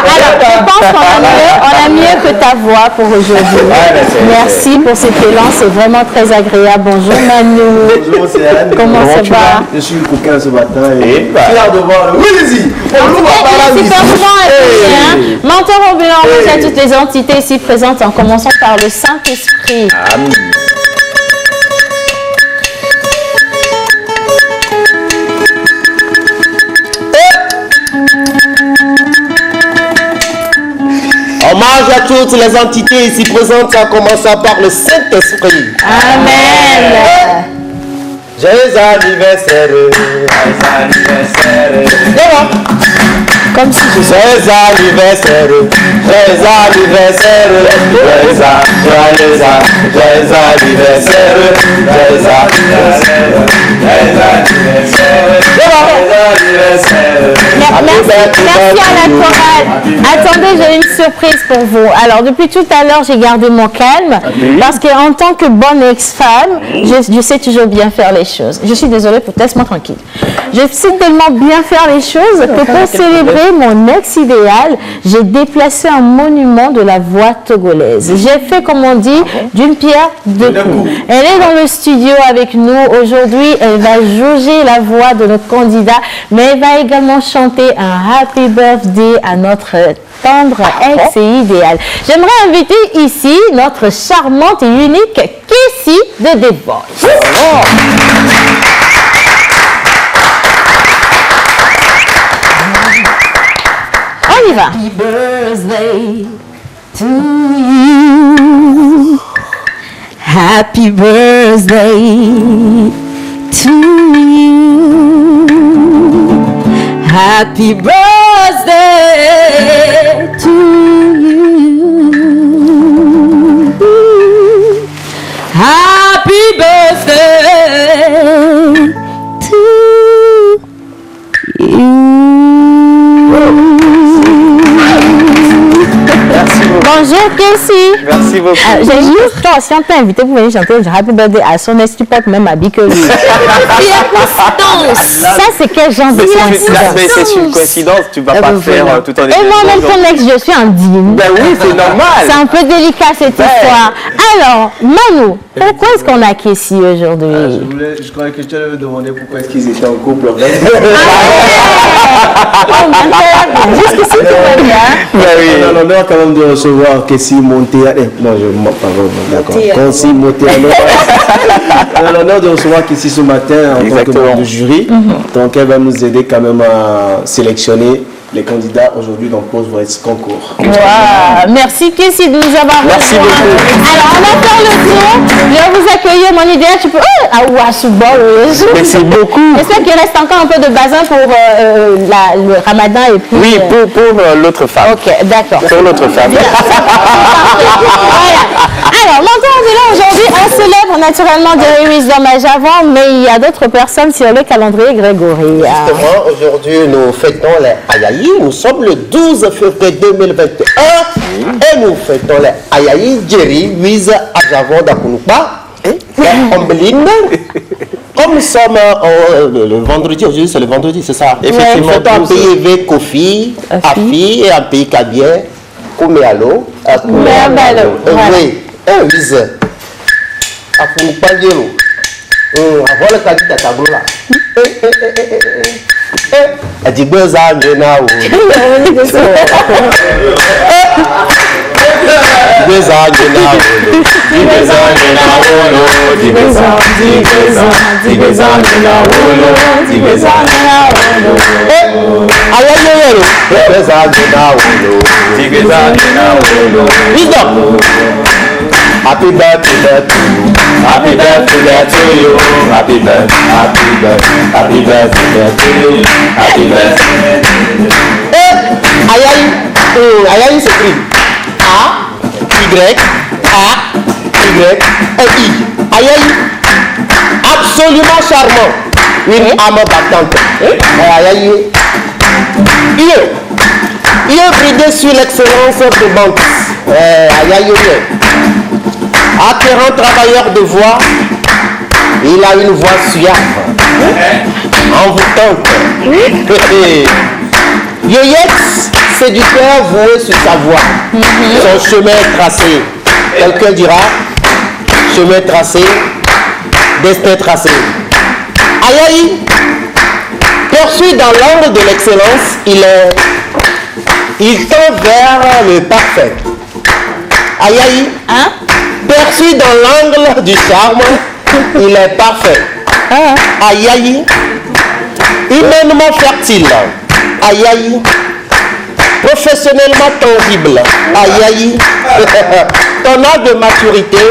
S2: alors, je pense qu'on a mieux que ta voix pour aujourd'hui. Merci pour cet élan, c'est vraiment très agréable. Bonjour Manu.
S9: Bonjour Océane.
S2: Comment ça va?
S9: Je suis coquin ce matin et fier de voir le... Oui, vas-y.
S2: Super souvent mentor ambulant à toutes les entités ici présentes, en commençant par le Saint-Esprit.
S7: Amen.
S9: Hommage à toutes les entités ici présentes, en commençant par le Saint-Esprit.
S2: Amen.
S9: Joyeux anniversaire.
S2: Comme si je
S9: Joyeux anniversaire. Joyeux anniversaire. Joyeux anniversaire.
S2: Merci à la chorale. Attendez, j'ai une surprise pour vous. Alors, depuis tout à l'heure, j'ai gardé mon calme parce qu'en tant que bonne ex-femme, je sais toujours bien faire les choses. Je suis désolée, laisse-moi tranquille. Je sais tellement bien faire les choses que pour célébrer mon ex-idéal, j'ai déplacé un monument de la voix togolaise. J'ai fait, comme on dit, d'une pierre deux coups. Elle est dans le studio avec nous. Aujourd'hui, elle va jauger la voix de notre candidat, mais elle va également chanter un happy birthday à notre tendre ex et idéal. J'aimerais inviter ici notre charmante et unique Kessie de The Voice. On y va. Happy birthday to you. Happy birthday to you. Happy birthday to you. Happy birthday to you. Bonjour Kessie.
S9: Merci beaucoup.
S2: J'ai juste, toi aussi on t'a invité pour venir chanter Happy Birthday à son ex, tu portes même habillé que lui. Ça c'est quel genre de coïncidence?
S9: C'est une coïncidence, tu vas pas faire tout en événement.
S2: Et moi-même ton ex, je suis indigne.
S9: Ben oui, c'est normal.
S2: C'est un peu délicat cette histoire. Alors, Manu, pourquoi est-ce qu'on a Kessie aujourd'hui?
S9: Je croyais que tu allais me demander pourquoi est-ce qu'ils étaient en couple.
S2: Jusqu'ici tout va bien.
S9: On a l'honneur quand même de recevoir Kessie Montea. Non, d'accord. Kessie Montea. On a l'honneur de recevoir Kessie ce matin en tant que membre de jury. Donc elle va nous aider quand même à sélectionner les candidats aujourd'hui dans Pose Voice concours.
S2: Wow. Merci Kessie de nous avoir rejoints.
S9: Merci beaucoup.
S2: Alors on va faire le tour. Je vais vous accueillir, mon idéal. Tu peux...
S9: Merci beaucoup.
S2: J'espère qu'il reste encore un peu de bazin pour le ramadan et puis...
S9: Oui, pour l'autre femme.
S2: Ok, d'accord.
S9: Pour l'autre femme.
S2: Voilà. Alors, maintenant, là aujourd'hui, on célèbre naturellement Jerry Wisdom à Javon, mais il y a d'autres personnes sur le calendrier Grégory.
S10: Justement, aujourd'hui, nous fêtons les Ayayi. Nous sommes le 12 février 2021 et nous fêtons les Ayayi Jerry Wiz à Javon d'Akunupa et Ombeline. Comme nous sommes le vendredi, aujourd'hui c'est le vendredi, c'est ça? Effectivement. Nous fêtons un pays avec Kofi, Afi et un pays Kabien, Kouméalo.
S2: Kouméalo.
S10: Oui, Wiz. Akunupa Yelo. Avant le cadet de tableau là. A dit que ça me n'a Happy birthday to you. Happy birthday to you. Happy birthday. Happy birthday to you. Happy birthday. Ayayi s'écrit A-Y-A-Y-I. Ayayi, absolument charmant. Une âme battante. Ayayi. Il est bridé sur l'excellence de Banks. Ayayi. Acquérant travailleur de voix, il a une voix suave, envoûtante. Yoyex, séducteur voué sur sa voix. Son chemin est tracé. Quelqu'un dira, chemin tracé, destin tracé. Ayayi, perçu dans l'angle de l'excellence, il tend vers le parfait. Ayayi, perçu dans l'angle du charme, il est parfait. Ayayi, humainement fertile. Ayayi, professionnellement tangible. Ayayi, ton âge de maturité,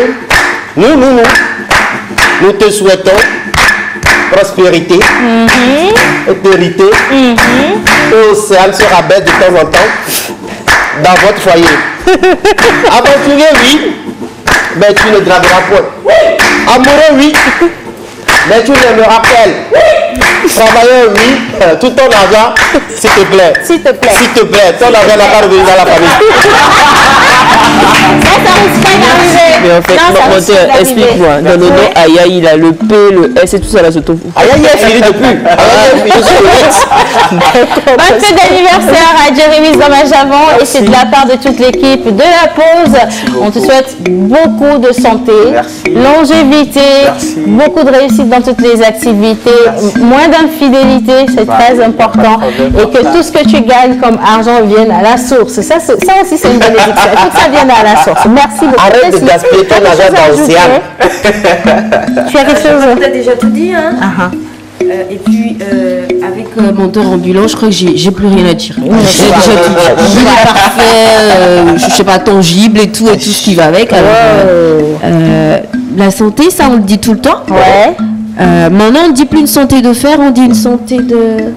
S10: nous te souhaitons prospérité, autorité, l'océan se rabaisse de temps en temps dans votre foyer. Aventurier, oui, mais tu ne dragueras point. Amoureux, oui, mais tu n'aimeras qu'elle. Travailleur, oui, tout ton argent, s'il te plaît. S'il te plaît. S'il te plaît, ton argent n'a pas revenu dans la famille.
S2: Ça risque pas d'arriver.
S8: Mais en fait, explique-moi. Dans le nom Ayayi, il a le P, le S et tout ça là, je te fous.
S10: Ayayi est fini depuis.
S2: Bonne fête d'anniversaire à Jerry Wisdom à Javon et c'est de la part de toute l'équipe de la pause. On te souhaite beaucoup de santé, longévité, beaucoup de réussite dans toutes les activités, moins d'infidélité, c'est très important, et que tout ce que tu gagnes comme argent vienne à la source. Ça aussi c'est une bénédiction. Tout ça vienne à la source. Merci beaucoup.
S10: Arrête de gaspiller ton argent dans l'océan.
S2: Tu as quelque chose?
S11: On a déjà tout dit, hein. Et puis, avec mon tour ambulant, je crois que j'ai plus rien à dire. J'ai déjà tout dit. Il est parfait, je sais pas, tangible et tout ce qui va avec. Alors, la santé, ça on le dit tout le temps.
S2: Ouais.
S11: Maintenant, on ne dit plus une santé de fer, on dit une santé de...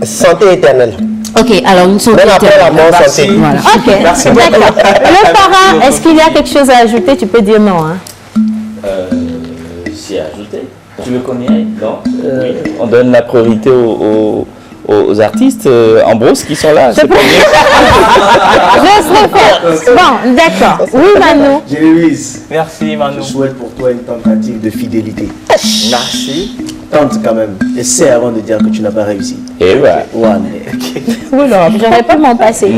S10: Santé éternelle.
S11: Ok, alors une santé
S10: même après
S11: éternelle.
S10: la mort, santé.
S11: Voilà.
S2: Ok, d'accord. Le parrain, est-ce qu'il y a quelque chose à ajouter? Tu peux dire non. Hein.
S7: Si ajouter. Tu le connais? Non. Oui. On donne la priorité aux artistes Ambrose qui sont là.
S2: Je serai faire. Bon, d'accord. Oui, Manu.
S9: Jérémise.
S7: Merci, Manu.
S9: Je souhaite pour toi une tentative de fidélité.
S7: Merci.
S9: Tente quand même. Essaie avant de dire que tu n'as pas réussi.
S7: Et ouais.
S2: Oui, non, j'aurais pas m'en passer.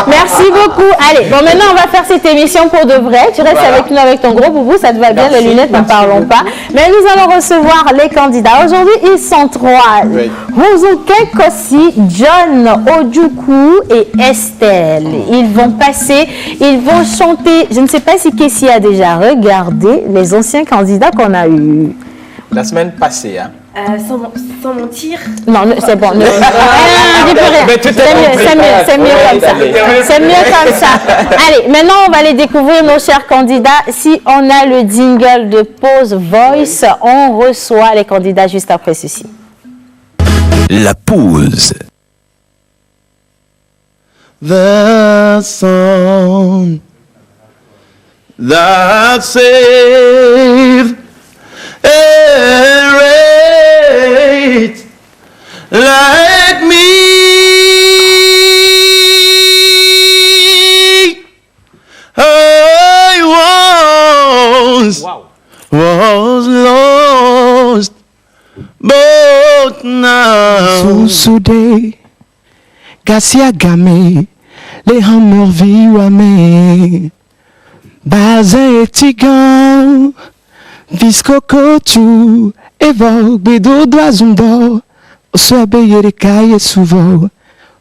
S2: Merci beaucoup. Allez, bon, maintenant, on va faire cette émission pour de vrai. Tu restes avec nous, avec ton gros boubou, ça te va bien, les lunettes, n'en parlons pas. Mais nous allons recevoir les candidats. Aujourd'hui, ils sont trois. Rosuke Kossi, John Ojuku et Estelle. Ils vont passer, ils vont chanter. Je ne sais pas si Kessie a déjà regardé les anciens candidats qu'on a eus.
S12: La semaine passée, hein.
S11: Sans mentir.
S2: Non, c'est bon. Ne dis plus rien. C'est mieux comme ça. C'est mieux comme ça. Allez, maintenant, on va les découvrir, nos chers candidats. Si on a le jingle de Pause Voice, on reçoit les candidats juste après ceci.
S6: La pause.
S13: The sun that save and rate like me. I was lost, but now
S14: Susude Gasia Game les hammer viwame Bazin etigan Visco kotu Evo Bedo doazumbo Oswabe yerekaye suvo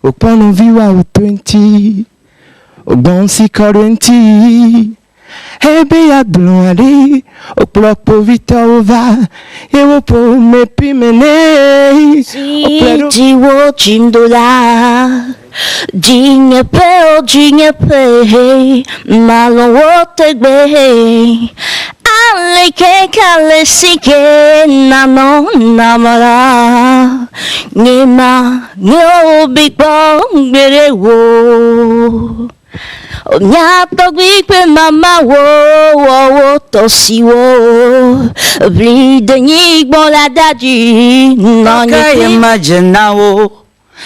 S14: Okpano viwa o 20 Ogbonsi 40 Ebe ya blon ali Oplok po vita ova Ewo po mepi mene
S15: Jiwo chimdola Jinye pe Malon wote gbe Ale ke kale sike Nanon namara Nima Nyo big bong Bere wo Nyapa gwipe mama wo tosi wo Blide nyik bon la daji
S16: Kaka imagina wo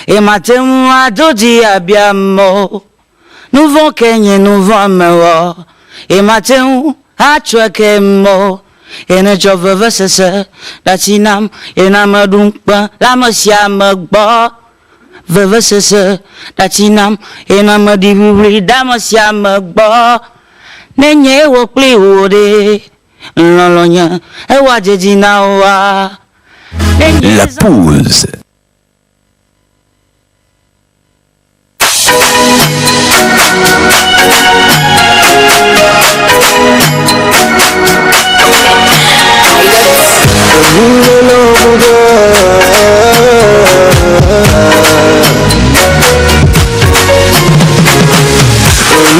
S16: Ematemu adoji abiamo Nouveau kenye nouveau mewo Ematemu achweke mo Ene chove vesese Datinam enamadumpa Lamosia magbo Veve sese, datinam, enama di vivri, damosia magbo. Nenye wokli wode, lolonya, ewa jejina wa.
S6: La pause.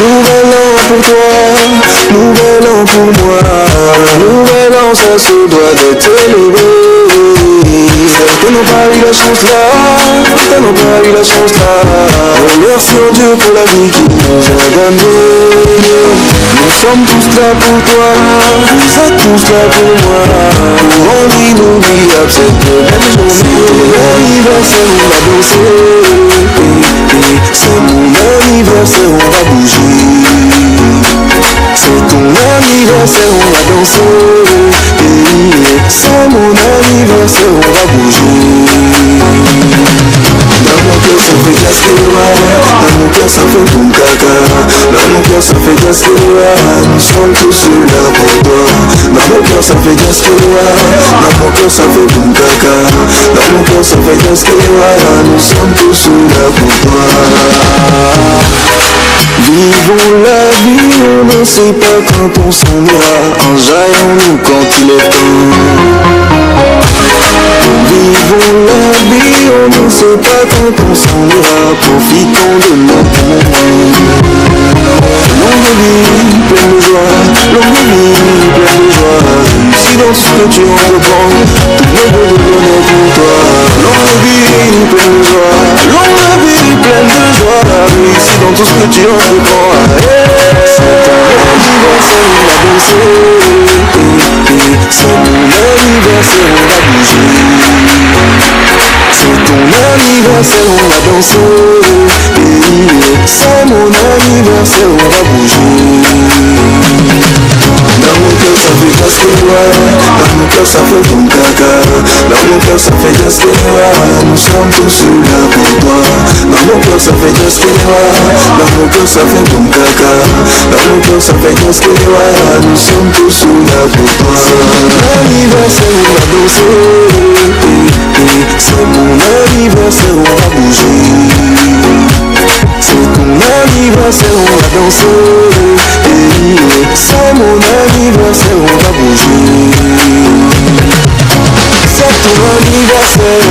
S13: Nouvel an pour toi, nouvel an pour moi. Nouvel an, ça se doit d'être élevé. T'as non pas eu la chance là, t'as non pas eu la chance là. Remercions Dieu pour la vie qui nous a donnée. Nous sommes tous là pour toi, vous êtes tous là pour moi. Pour rendre inoubliable cette belle journée. L'anniversaire, on va danser. C'est mon anniversaire, on va bouger. C'est ton anniversaire, on va danser. C'est mon anniversaire, on va bouger. Dans mon cœur ça fait casquera, dans mon cœur ça fait boum caca. Dans mon cœur ça fait casquera, nous sommes tous là pour toi. Dans mon cœur ça fait casquera, dans mon cœur ça fait boum caca. Dans mon cœur ça fait casquera, nous sommes tous là pour toi. Vivons la vie, on ne sait pas quand on s'en ira. Enjaillons-nous quand il est temps. Vivons la vie, on ne sait pas quand on s'en ira. Profitons de notre moment. Longue vie, pleine de joie. Longue vie, pleine de joie. Si dans ce que tu entreprends, tout le beau de bonheur pour toi. Longue vie, pleine de joie. Longue vie, pleine de joie. Réussis dans tout ce que tu entreprends. C'est ton anniversaire, on va danser. C'est mon anniversaire, on va bouger. C'est ton anniversaire, on va danser. C'est mon anniversaire, on va bouger. Dans mon cœur ça fait casquera, dans mon cœur ça fait boum caca. Dans mon cœur ça fait casquera, nous sommes tous là pour toi. Dans mon cœur ça fait casquera, dans mon cœur ça fait boum caca. Dans mon cœur ça fait casquera, nous sommes tous là pour toi. C'est mon anniversaire, on va danser. C'est mon anniversaire, on va bouger. C'est ton anniversaire, on va danser. C'est mon anniversaire, on va bouger. C'est ton anniversaire,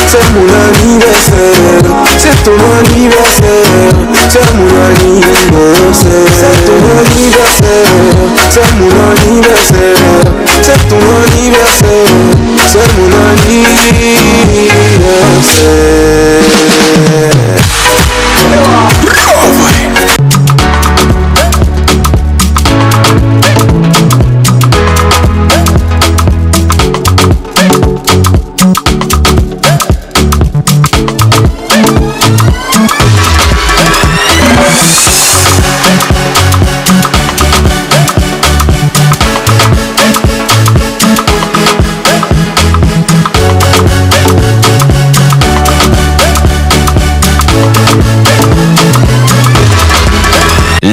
S13: c'est mon anniversaire. C'est ton anniversaire, c'est mon anniversaire. C'est ton anniversaire, c'est mon anniversaire. C'est ton anniversaire, c'est mon anniversaire.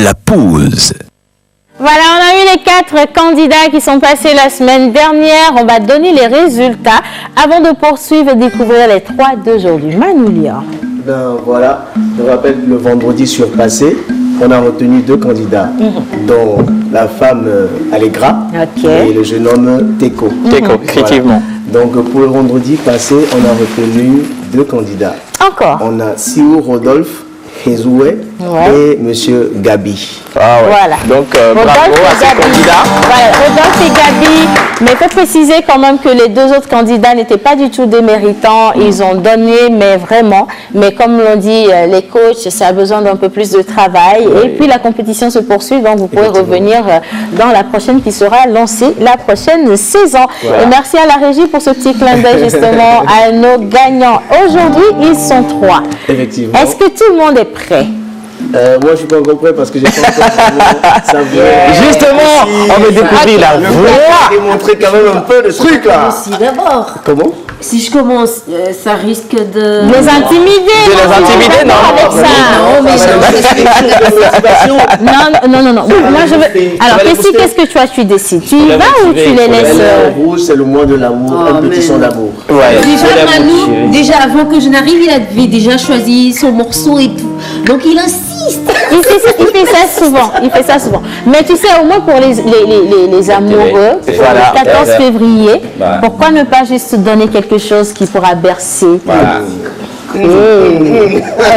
S6: La pause.
S2: Voilà, on a eu les 4 candidats qui sont passés la semaine dernière. On va donner les résultats avant de poursuivre et découvrir les 3 d'aujourd'hui. Manoulia.
S9: Ben voilà, je rappelle le vendredi surpassé, on a retenu 2 candidats, dont la femme Allegra et le jeune homme Teko.
S12: Teko, effectivement.
S9: Donc pour le vendredi passé, on a retenu 2 candidats.
S2: Encore.
S9: On a Siou Rodolphe Hezoué et Monsieur Gabi.
S12: Ah ouais.
S2: Voilà.
S12: Donc bravo à ces candidats.
S2: Voilà, Rodolphe et Gabi. Mais il faut préciser quand même que les 2 autres candidats n'étaient pas du tout des méritants. Ils ont donné, mais vraiment. Mais comme l'ont dit les coachs, ça a besoin d'un peu plus de travail. Oui. Et puis la compétition se poursuit. Donc vous pourrez revenir dans la prochaine qui sera lancée la prochaine saison. Voilà. Et merci à la régie pour ce petit clin d'œil justement à nos gagnants. Aujourd'hui, ils sont 3.
S9: Effectivement.
S2: Est-ce que tout le monde est prêt?
S9: Moi, je suis pas encore prêt parce que j'ai pas encore
S12: Justement, on veut découvrir la voix.
S9: Démontrer quand même un peu de trucs là.
S11: Aussi d'abord.
S9: Comment?
S11: Si je commence, ça risque de...
S2: Les intimider.
S12: De les intimider, non.
S2: Avec ça. Non. Moi, je veux... Alors, qu'est-ce que toi, tu décides? Tu y vas ou tu les laisses?
S9: Le rouge, c'est le mois de l'amour, un petit son d'amour.
S11: Déjà, Manu, déjà avant que je n'arrive, il avait déjà choisi son morceau et tout. Donc, il insiste.
S2: Il fait ça souvent. Mais tu sais, au moins pour les amoureux, le 14 février, pourquoi ne pas juste donner quelque chose qui pourra bercer?
S12: Voilà.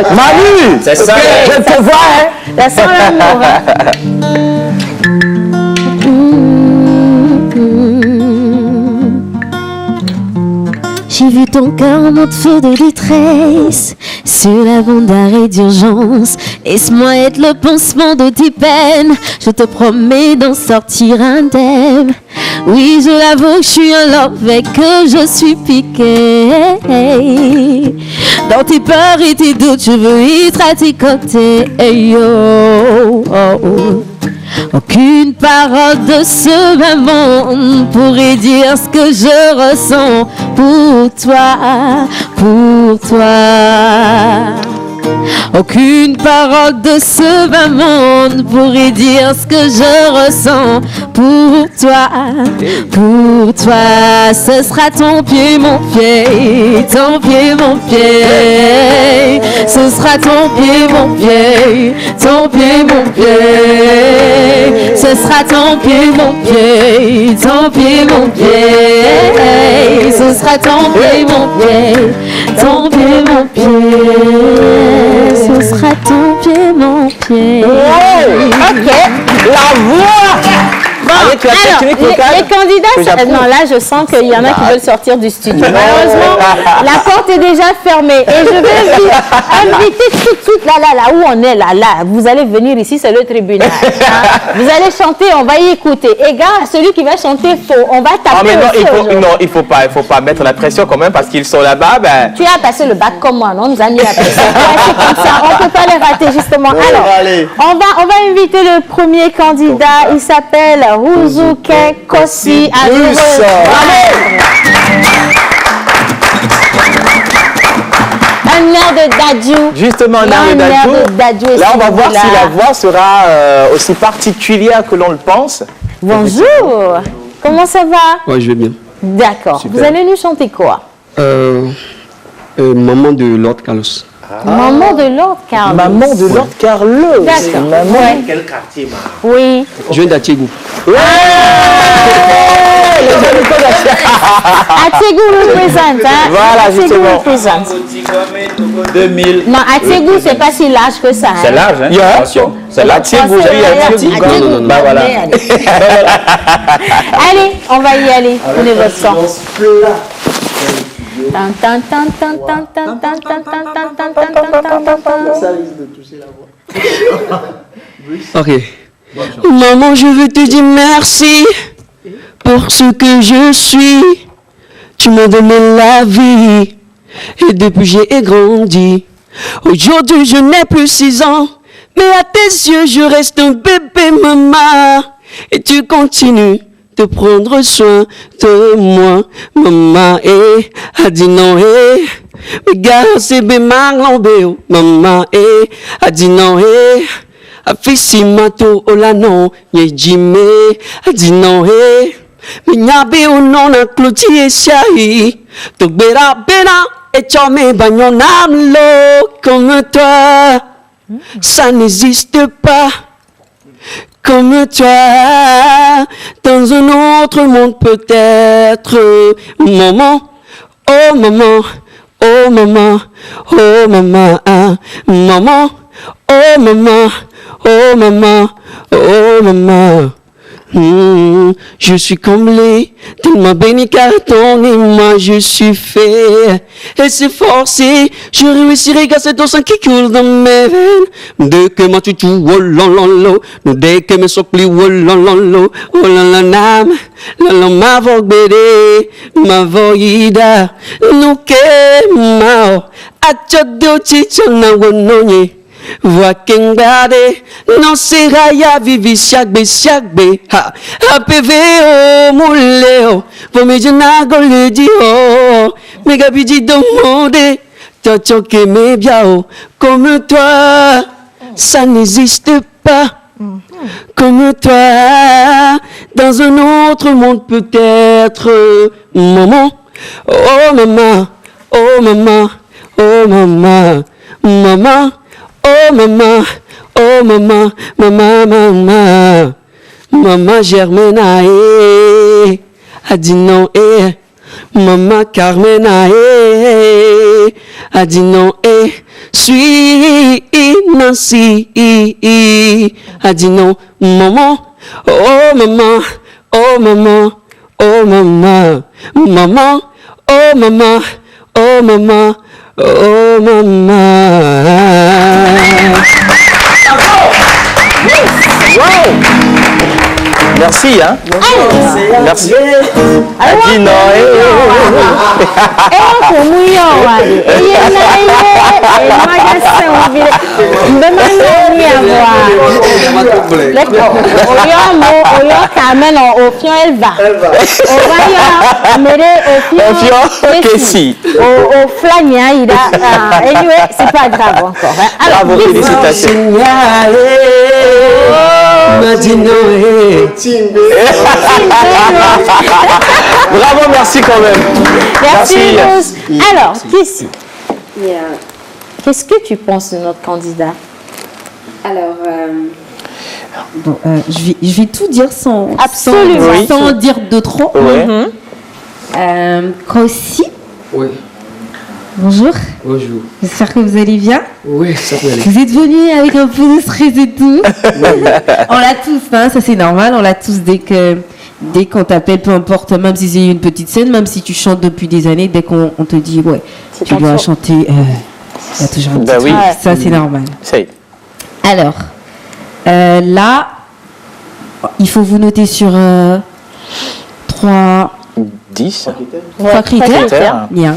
S2: Manu,
S12: c'est ça.
S2: Je te vois, hein. Ça sent l'amour.
S15: J'ai vu ton cœur en mode feu de détresse sur la bande d'arrêt d'urgence. Laisse-moi être le pansement de tes peines. Je te promets d'en sortir indemne. Oui, je l'avoue, je suis un love et que je suis piqué. Dans tes peurs et tes doutes, je veux être à tes côtés. Hey, oh, oh. Aucune parole de ce même monde pourrait dire ce que je ressens pour toi, pour toi. Aucune parole de ce bas monde pourrait dire ce que je ressens pour toi, pour toi. Ce sera ton pied, mon pied, ton pied, mon pied. Ce sera ton pied, mon pied, ton pied, mon pied. Ce sera ton pied, mon pied, ton pied, mon pied. Ce sera ton pied, mon pied, ton pied, mon pied. Ce sera ton pied, mon pied.
S2: Ok, la voix. Bon,
S12: avec la technique locale.
S2: Les candidats, non, là je sens qu'il y en a qui veulent sortir du studio. Malheureusement, la porte est déjà fermée. Et je vais inviter tout de suite, là où on est, là, vous allez venir ici, c'est le tribunal. Hein. Vous allez chanter, on va y écouter. Et gars, celui qui va chanter faux, on va taper
S12: il faut pas mettre la pression quand même parce qu'ils sont là-bas. Ben...
S2: Tu as passé le bac comme moi, non? On nous a mis la pression. C'est comme ça, on ne peut pas les rater justement. Alors, on va inviter le premier candidat. Il s'appelle Rouzouké Kossi. Un air de Dadju.
S12: Justement, un air de Dadju. Là, on va voir si la voix sera aussi particulière que l'on le pense.
S2: Bonjour. Comment ça va?
S17: Oui, je vais bien.
S2: D'accord. Vous allez nous chanter quoi?
S17: Maman de Lord Carlos.
S2: Maman de Lord Carlos.
S12: Maman de Lord Carlos.
S2: D'accord.
S12: Maman.
S10: Quel quartier, ma?
S2: Oui.
S17: Je viens d'Atiégou.
S2: Atiégou représente, hein?
S12: Voilà, justement.
S2: Représente.
S7: 2000.
S2: Non, Atiégou, c'est pas si large que ça. Hein?
S7: C'est large, hein? Attention. C'est
S12: l'Atiégou.
S17: Non.
S2: Bah voilà. Allez, on va y aller. Prenez votre temps.
S17: Ok. Maman, je veux te dire merci pour ce que je suis. Tu m'as donné la vie et depuis j'ai grandi. Aujourd'hui, je n'ai plus 6 ans, mais à tes yeux, je reste un bébé, maman. Et tu continues de prendre soin de moi, maman. A dit non, mais gars, c'est bien maman. A dit non, Afisimato olano yejime adino he minyabe unona kluti esiai togbera bena et chame bagnonamlo comme toi ça n'existe pas comme toi dans un autre monde peut-être maman oh maman oh maman oh maman maman oh maman oh maman, oh maman, je suis comblé, tellement béni car ton et moi je suis fait. Et c'est forcé, je réussirai grâce à ton sang qui coule dans mes veines. Dès que ma tutu, oh lololo, dès que me sopli, oh lololo, oh lolonam, lolon ma vogbede, ma voida, nous que mao, achodo chichona wononye. Wakengade, non seraya vivi siagbe ha APV o muleo, pomejana goledi o, megabiji domode, tchocho que me biao, comme toi, ça n'existe pas, comme toi, dans un autre monde peut-être, maman, oh maman, oh maman, oh maman, maman. Oh maman, oh maman, maman, maman, maman Germaine a dit non maman Carmen a dit non suis Nancy a dit non maman, oh maman, oh maman, oh maman, maman, oh maman, oh maman. Oh maman.
S12: Wow. Merci hein. Merci. Adino
S2: c'est pas grave encore.
S12: Bravo, félicitations. Bravo, merci quand même.
S2: Merci. Alors, Kissi, qu'est-ce que tu penses de notre candidat?
S11: Alors, je vais tout dire sans dire de trop. Kossi.
S4: Oui.
S11: Bonjour.
S4: Bonjour.
S11: J'espère que vous allez bien.
S4: Oui, ça peut aller.
S11: Vous êtes venus avec un peu de stress et tout. On l'a tous, hein, ça c'est normal. On l'a tous dès qu'on t'appelle, peu importe, même si c'est une petite scène, même si tu chantes depuis des années, dès qu'on te dit ouais, tu dois chanter, il y a toujours un petit truc. Ça c'est normal.
S12: Ça y est.
S11: Alors, là, il faut vous noter sur 3 critères. Bien.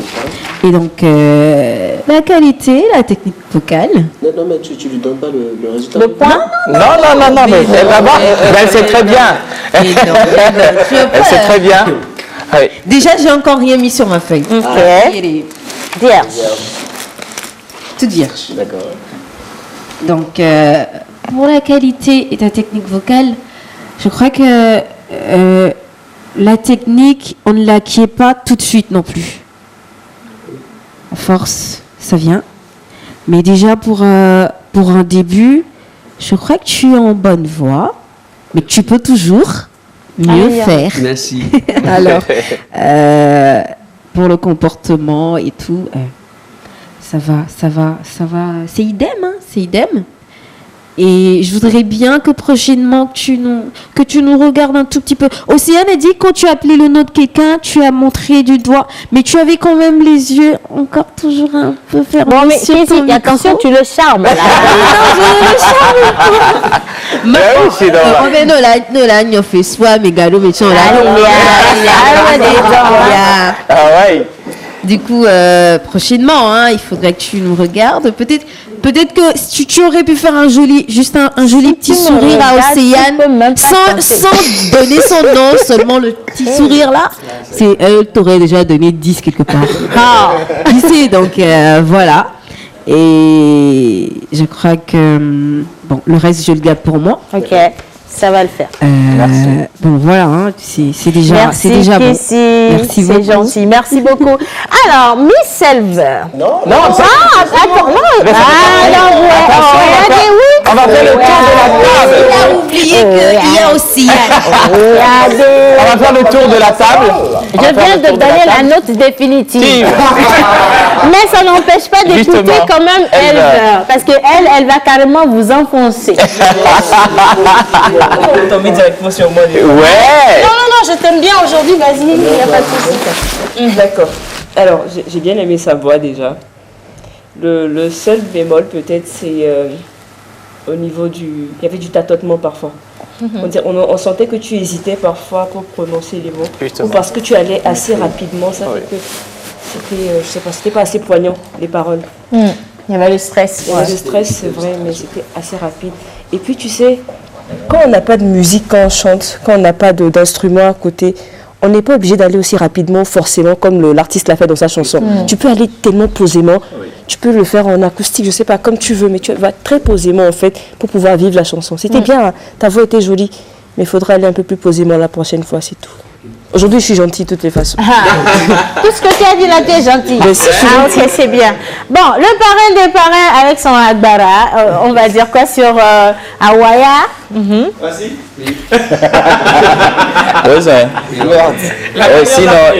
S11: Et donc, la qualité, la technique vocale.
S9: Non, mais tu lui donnes pas le résultat.
S11: Le point?
S12: Non, mais elle va voir. Elle sait très bien. Elle sait très bien. Oui.
S11: Déjà, j'ai encore rien mis sur ma feuille.
S2: Vierge.
S11: Toute vierge.
S9: D'accord.
S11: Donc, pour la qualité et la technique vocale, je crois que la technique, on ne l'acquiert pas tout de suite non plus. Force, ça vient. Mais déjà, pour un début, je crois que tu es en bonne voie, mais tu peux toujours mieux faire.
S4: Merci.
S11: Alors, pour le comportement et tout, ça va. C'est idem, hein, c'est idem. Et je voudrais bien que prochainement que tu nous regardes un tout petit peu. Océane a dit quand tu as appelé le nom de quelqu'un, tu as montré du doigt, mais tu avais quand même les yeux encore toujours un peu fermés.
S2: Bon, mais attention, tu le charmes là.
S11: Non, fait soi, mais galop, mais tu en Du coup, prochainement, hein, il faudrait que tu nous regardes. Peut-être que si tu aurais pu faire un joli petit sourire à Océane, sans donner son nom, seulement le petit sourire là, elle t'aurait déjà donné 10 quelque part. Tu sais, donc voilà. Et je crois que bon, le reste, je le garde pour moi.
S2: Ok, ça va le faire.
S11: Bon, voilà, hein, c'est déjà, c'est déjà bon.
S2: Merci beaucoup. C'est gentil. Merci beaucoup. Alors, Miss Selver.
S12: Non,
S2: attends, non.
S12: On va faire le tour de la table.
S11: Il a oublié qu'il y a aussi.
S12: On va faire le tour de la table.
S2: Je viens de donner la note définitive. Mais ça n'empêche pas d'écouter quand même Elver. Parce qu'elle va carrément vous enfoncer.
S8: Tomber directement sur moi.
S12: Ouais.
S2: Non, je t'aime bien aujourd'hui, vas-y, il n'y a pas de souci.
S8: D'accord. Alors, j'ai bien aimé sa voix déjà. Le seul bémol peut-être, c'est au niveau du... Il y avait du tâtonnement parfois. On sentait que tu hésitais parfois pour prononcer les mots. Justement. Ou parce que tu allais assez rapidement, ça fait que c'était, je sais pas, c'était pas assez poignant, les paroles.
S2: Il y avait le stress.
S8: Il y avait le stress, c'est vrai, mais c'était assez rapide. Et puis tu sais, quand on n'a pas de musique, quand on chante, quand on n'a pas d'instrument à côté, on n'est pas obligé d'aller aussi rapidement, forcément, comme l'artiste l'a fait dans sa chanson. Tu peux aller tellement posément, tu peux le faire en acoustique, je sais pas, comme tu veux, mais tu vas très posément, en fait, pour pouvoir vivre la chanson. C'était bien, hein, ta voix était jolie, mais il faudra aller un peu plus posément la prochaine fois, c'est tout. Aujourd'hui, je suis gentille de toutes les façons.
S2: Tout ce que tu as dit là, tu es gentil. Ok, c'est bien. Bon, le parrain des parrains avec son Adbara, on va dire quoi sur Awaya?
S7: Vas-y.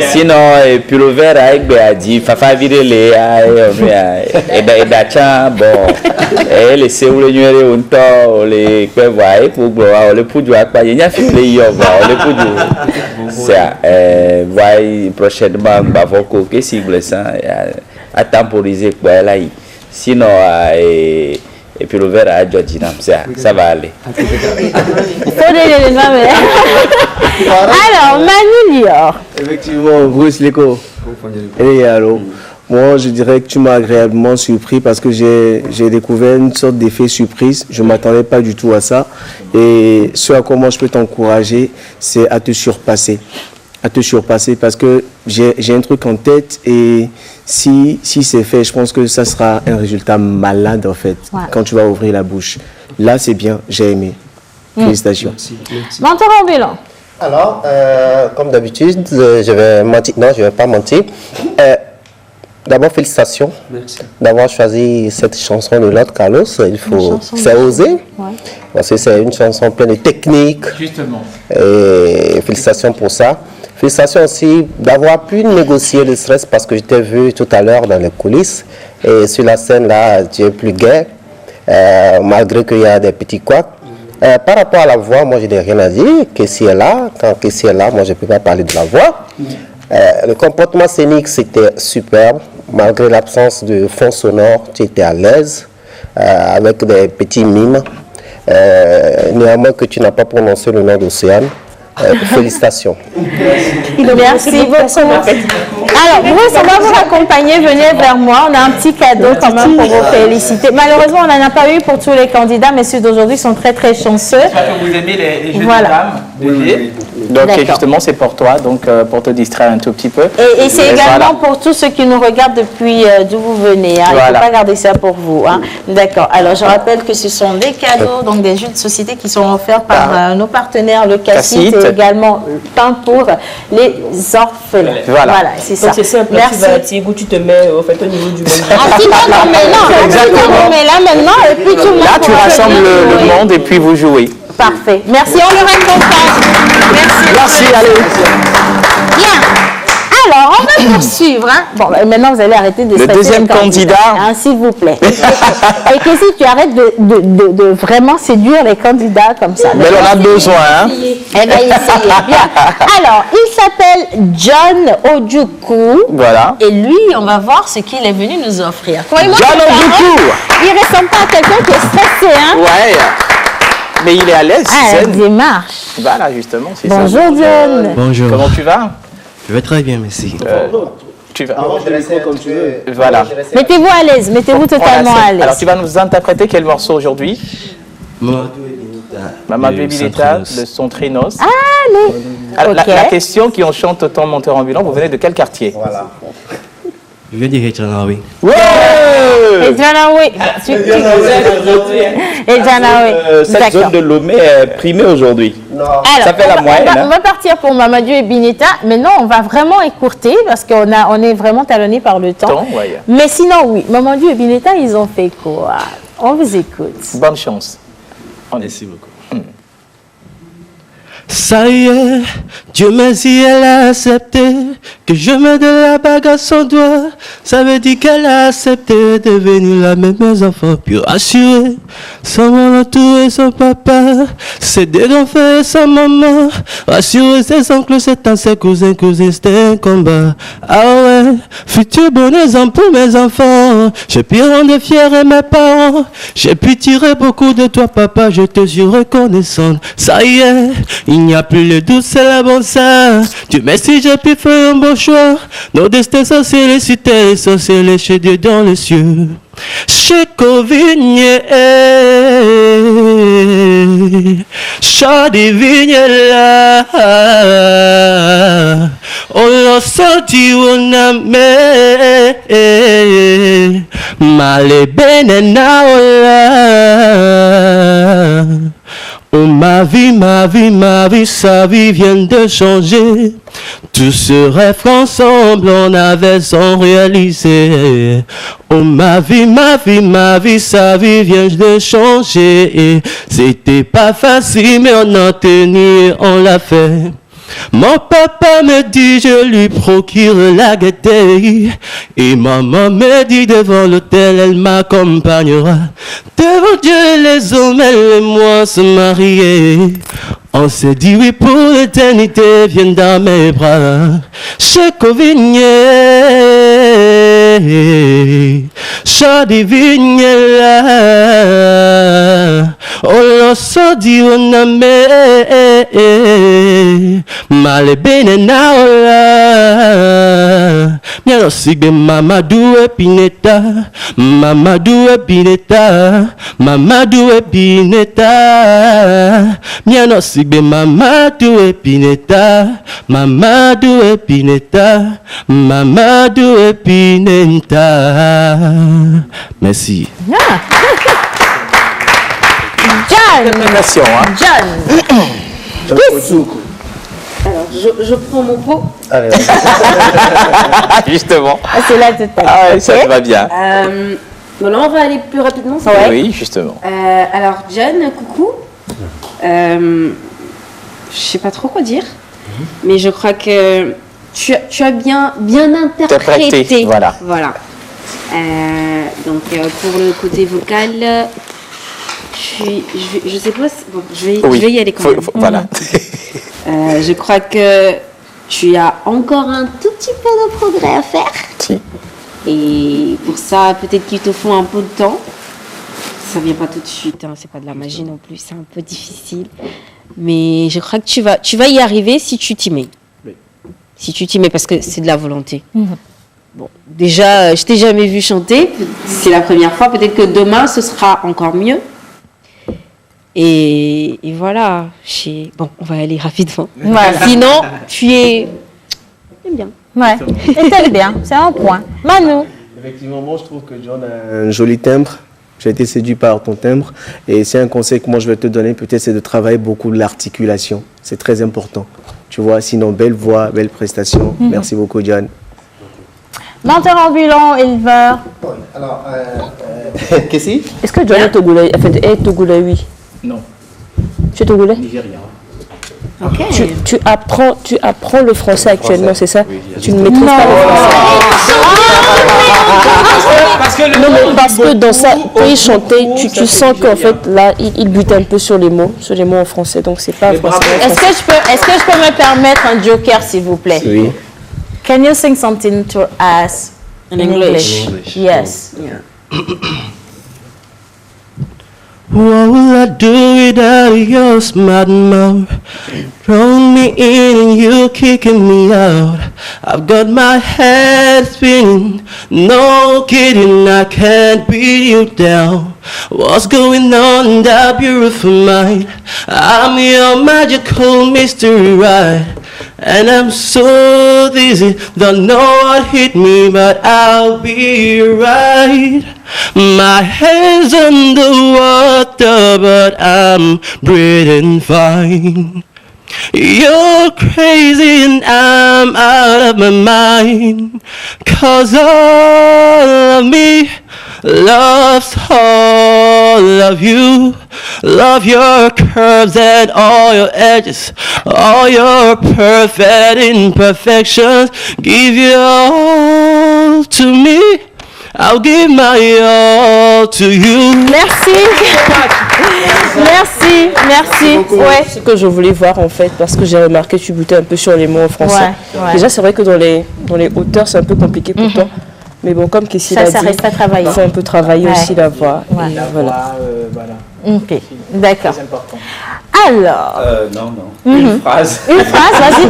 S7: Sinon, et puis le verre avec Béadi, Fafa Virele, et Dacha, bon, et les Séoulé Nuéré, on tord, les Pévois, pour boire, les Poudou, il y a fait les Yova, les Poudou. C'est voyez prochainement, Bavoko, que si vous ça, à temporiser, quoi, là, sinon, et puis le verre à Georgina, ça va aller.
S2: Alors, Manu Lior.
S9: Effectivement, Bruce Leko. Et alors, moi, je dirais que tu m'as agréablement surpris parce que j'ai découvert une sorte d'effet surprise. Je ne m'attendais pas du tout à ça. Et ce à quoi moi je peux t'encourager, c'est à te surpasser. À te surpasser parce que j'ai un truc en tête et si c'est fait, je pense que ça sera un résultat malade en fait, quand tu vas ouvrir la bouche. Là, c'est bien, j'ai aimé. Félicitations.
S2: Menteur ambulant.
S10: Alors, comme d'habitude, je vais mentir. Non, je ne vais pas mentir. D'abord, félicitations d'avoir choisi cette chanson de Lord Carlos. Il faut, c'est osé, parce que c'est une chanson pleine de techniques. Justement. Et félicitations pour ça. Félicitations aussi d'avoir pu négocier le stress parce que je t'ai vu tout à l'heure dans les coulisses. Et sur la scène, là, tu es plus gai, malgré qu'il y a des petits couacs. Par rapport à la voix, moi, je n'ai rien à dire. Kessie est là. Quand Kessie est là, moi, je ne peux pas parler de la voix. Le comportement scénique, c'était superbe. Malgré l'absence de fond sonore, tu étais à l'aise, avec des petits mimes. Néanmoins que tu n'as pas prononcé le nom d'Océane. Félicitations.
S2: Merci beaucoup. Alors, Bruce, on va vous accompagner. Venez vers moi. On a un petit cadeau quand même pour vous féliciter. Malheureusement, on n'en a pas eu pour tous les candidats, mais ceux d'aujourd'hui sont très, très chanceux.
S7: J'espère que vous aimez les jeux de dames. Donc, justement, c'est pour toi, donc pour te distraire un tout petit peu.
S2: Et c'est également pour tous ceux qui nous regardent depuis d'où vous venez. Hein. Il ne faut pas garder ça pour vous. Hein. D'accord. Alors, je rappelle que ce sont des cadeaux, donc des jeux de société qui sont offerts par nos partenaires, le Cassit, et également pain pour les orphelins. Voilà, c'est ça.
S8: Donc, c'est simple. Merci. Tu te mets au niveau du monde.
S2: Exactement. Mais là, maintenant, et puis tout le monde.
S7: Là, tu rassembles le monde et puis vous jouez.
S2: Parfait. Merci, on le récompense. Merci, allez. Bien. Alors, on va poursuivre. Hein. Bon, maintenant, vous allez arrêter de stresser.
S7: Le deuxième candidat.
S2: Hein, s'il vous plaît. Et que si tu arrêtes de vraiment séduire les candidats comme ça.
S7: Mais on a besoin. Hein.
S2: Eh bien, essayez. Bien. Alors, il s'appelle John Ojukwu. Voilà. Et lui, on va voir ce qu'il est venu nous offrir.
S7: John Ojukwu.
S2: Il ne ressemble pas à quelqu'un qui est stressé. Hein.
S7: Ouais. Mais il est à l'aise.
S2: Ah, la démarche.
S7: Voilà, justement, c'est
S2: ça. Bonjour, John.
S18: Bonjour.
S7: Comment tu vas?
S18: Je vais très bien, merci.
S7: Tu vas.
S9: Je laisserai comme tu veux.
S7: Voilà.
S2: Mettez-vous à l'aise, mettez-vous totalement à l'aise.
S7: Alors, tu vas nous interpréter quel morceau aujourd'hui? Mamadou et Bileta, de son Trinos.
S2: Ah, mais...
S7: La question qui en chante autant Menteur ambulant, vous venez de quel quartier? Voilà.
S18: Je vais dire Ejanawe.
S2: Ejanawe. Ejanawe.
S7: Cette zone de Lomé est primée aujourd'hui. Ça fait la moyenne.
S2: On va partir pour Mamadou et Bineta. Maintenant, on va vraiment écourter parce on est vraiment talonné par le temps. Mais sinon, oui, Mamadou et Bineta, ils ont fait quoi? On vous écoute.
S12: Bonne chance.
S18: Merci beaucoup.
S14: Ça y est, Dieu merci, elle a accepté que je me donne la bague à son doigt. Ça veut dire qu'elle a accepté de venir là avec mes enfants. Puis rassurer, sans mon entour et son papa, ses deux grands frères et sa maman. Rassurer ses oncles, ses tantes, ses cousins, c'était un combat. Ah ouais, futur bon exemple pour mes enfants. J'ai pu rendre fier mes parents. J'ai pu tirer beaucoup de toi, papa, je te suis reconnaissante. Ça y est, il n'y a plus le doute, c'est la bonne ça. Dieu merci, j'ai pu faire un beau choix. Nos destins sont scellés sur terre et sont scellés chez Dieu dans les cieux. Chez Covigne, chat des vignes là. On l'a senti, on a mis. Malé benena là. Oh ma vie, sa vie vient de changer. Tous ce rêve ensemble, on avait sans réaliser. Oh ma vie, sa vie vient de changer. C'était pas facile, mais on a tenu et on l'a fait. Mon papa me dit je lui procure la gaieté. Et maman me dit devant l'autel elle m'accompagnera. Devant Dieu les hommes elle et moi se marier. On s'est dit oui pour l'éternité, viens dans mes bras. Chez Covigne, chat des vignes là. On l'a sorti, on a mis. Mal benena là. Bien aussi que Mamadou et Bineta, Mamadou et Bineta, Mamadou et Bineta. Bien aussi que Mamadou et Bineta, Mamadou et Bineta, Mamadou et Bineta. Merci.
S2: Yeah. John.
S12: John.
S11: Alors, je prends mon pot.
S12: Allez.
S7: Justement.
S2: C'est là tout à
S7: l'heure. Ça te va bien.
S11: Voilà, on va aller plus rapidement. Ça
S7: va. Oui, justement.
S11: Alors, John, coucou. Je sais pas trop quoi dire, mais je crois que tu as bien interprété.
S12: Voilà.
S11: Donc, pour le côté vocal, je sais pas. Bon, je vais y aller quand même.
S12: Voilà.
S11: Je crois que tu as encore un tout petit peu de progrès à faire.
S12: Si.
S11: Et pour ça, peut-être qu'il te faut un peu de temps. Ça vient pas tout de suite, hein, c'est pas de la magie non plus, c'est un peu difficile. Mais je crois que tu vas y arriver si tu t'y mets. Oui. Si tu t'y mets, parce que c'est de la volonté. Bon, déjà, je t'ai jamais vu chanter, c'est la première fois. Peut-être que demain, ce sera encore mieux. Et voilà, bon, on va aller rapidement.
S2: Voilà.
S11: Sinon, tu es bien.
S2: Ouais, et t'aimes bien, c'est un point. Manu.
S9: Effectivement, moi je trouve que John a un joli timbre. J'ai été séduit par ton timbre. Et c'est un conseil que moi je vais te donner, peut-être, c'est de travailler beaucoup l'articulation. C'est très important. Tu vois, sinon, belle voix, belle prestation. Merci beaucoup, John.
S2: Menteur ambulant, éleveur.
S10: Alors, qu'est-ce que
S8: est-ce que John est togolais? Est togolais, oui.
S4: Non.
S8: Tu es togolais?
S4: Nigérien.
S11: Ok.
S8: Tu apprends le français actuellement, c'est ça? Oui, tu ne maîtrises pas le français. Parce que dans ça, quand il chantait, tu sens qu'en fait, là, il bute un peu sur les mots en français, donc c'est pas français.
S2: Est-ce que je peux me permettre un joker, s'il vous plaît?
S9: Oui.
S2: Can you sing something to us in English? Yes.
S11: Yeah.
S14: What will I do without your smart mouth? Throwing me in and you kicking me out. I've got my head spinning. No kidding, I can't beat you down. What's going on in that beautiful mind? I'm your magical mystery ride. And I'm so dizzy, don't know what hit me, but I'll be right. My head's underwater, but I'm breathing fine. You're crazy and I'm out of my mind, 'cause all of me loves all of you. Love your curves and all your edges, all your perfect imperfections. Give your all to me, I'll give my all to you.
S2: Merci. Merci, merci.
S8: Ouais. C'est ce que je voulais voir en fait, parce que j'ai remarqué que tu butais un peu sur les mots en français.
S2: Ouais.
S8: Déjà, c'est vrai que dans les hauteurs, c'est un peu compliqué pour toi. Mais bon, comme Kessie l'a dit,
S2: ça reste à travailler.
S8: Il faut un peu travailler aussi la voix.
S2: Ouais.
S8: Et voilà.
S2: Ok, d'accord. Alors.
S7: Non. Une phrase.
S2: Une phrase, vas-y,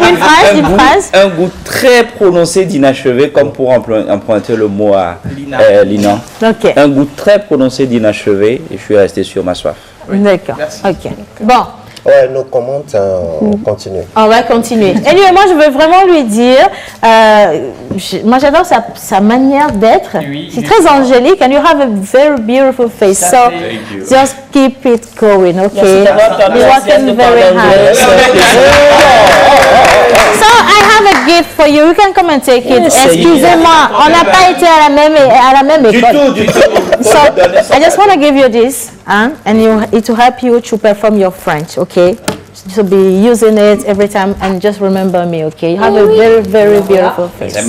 S2: une phrase.
S7: Un goût très prononcé d'inachevé, comme pour emprunter le mot à Lina.
S2: Ok.
S7: Un goût très prononcé d'inachevé, et je suis resté sur ma soif.
S2: D'accord. Ok. Bon.
S10: Ouais, nos commandes, on continue.
S2: On va continuer. Et lui, moi, je veux vraiment lui dire, moi, j'adore sa manière d'être. C'est très angélique, and you have a very beautiful face. So, just keep it going, okay? You're working very hard. So, I have a gift for you. You can come and take it. Excusez-moi, on n'a pas été à la même école.
S7: Du tout.
S2: So, I just want to give you this, and it will help you to perform your French, okay? So be using it every time and just remember me, okay? You have a very, very beautiful face. Thank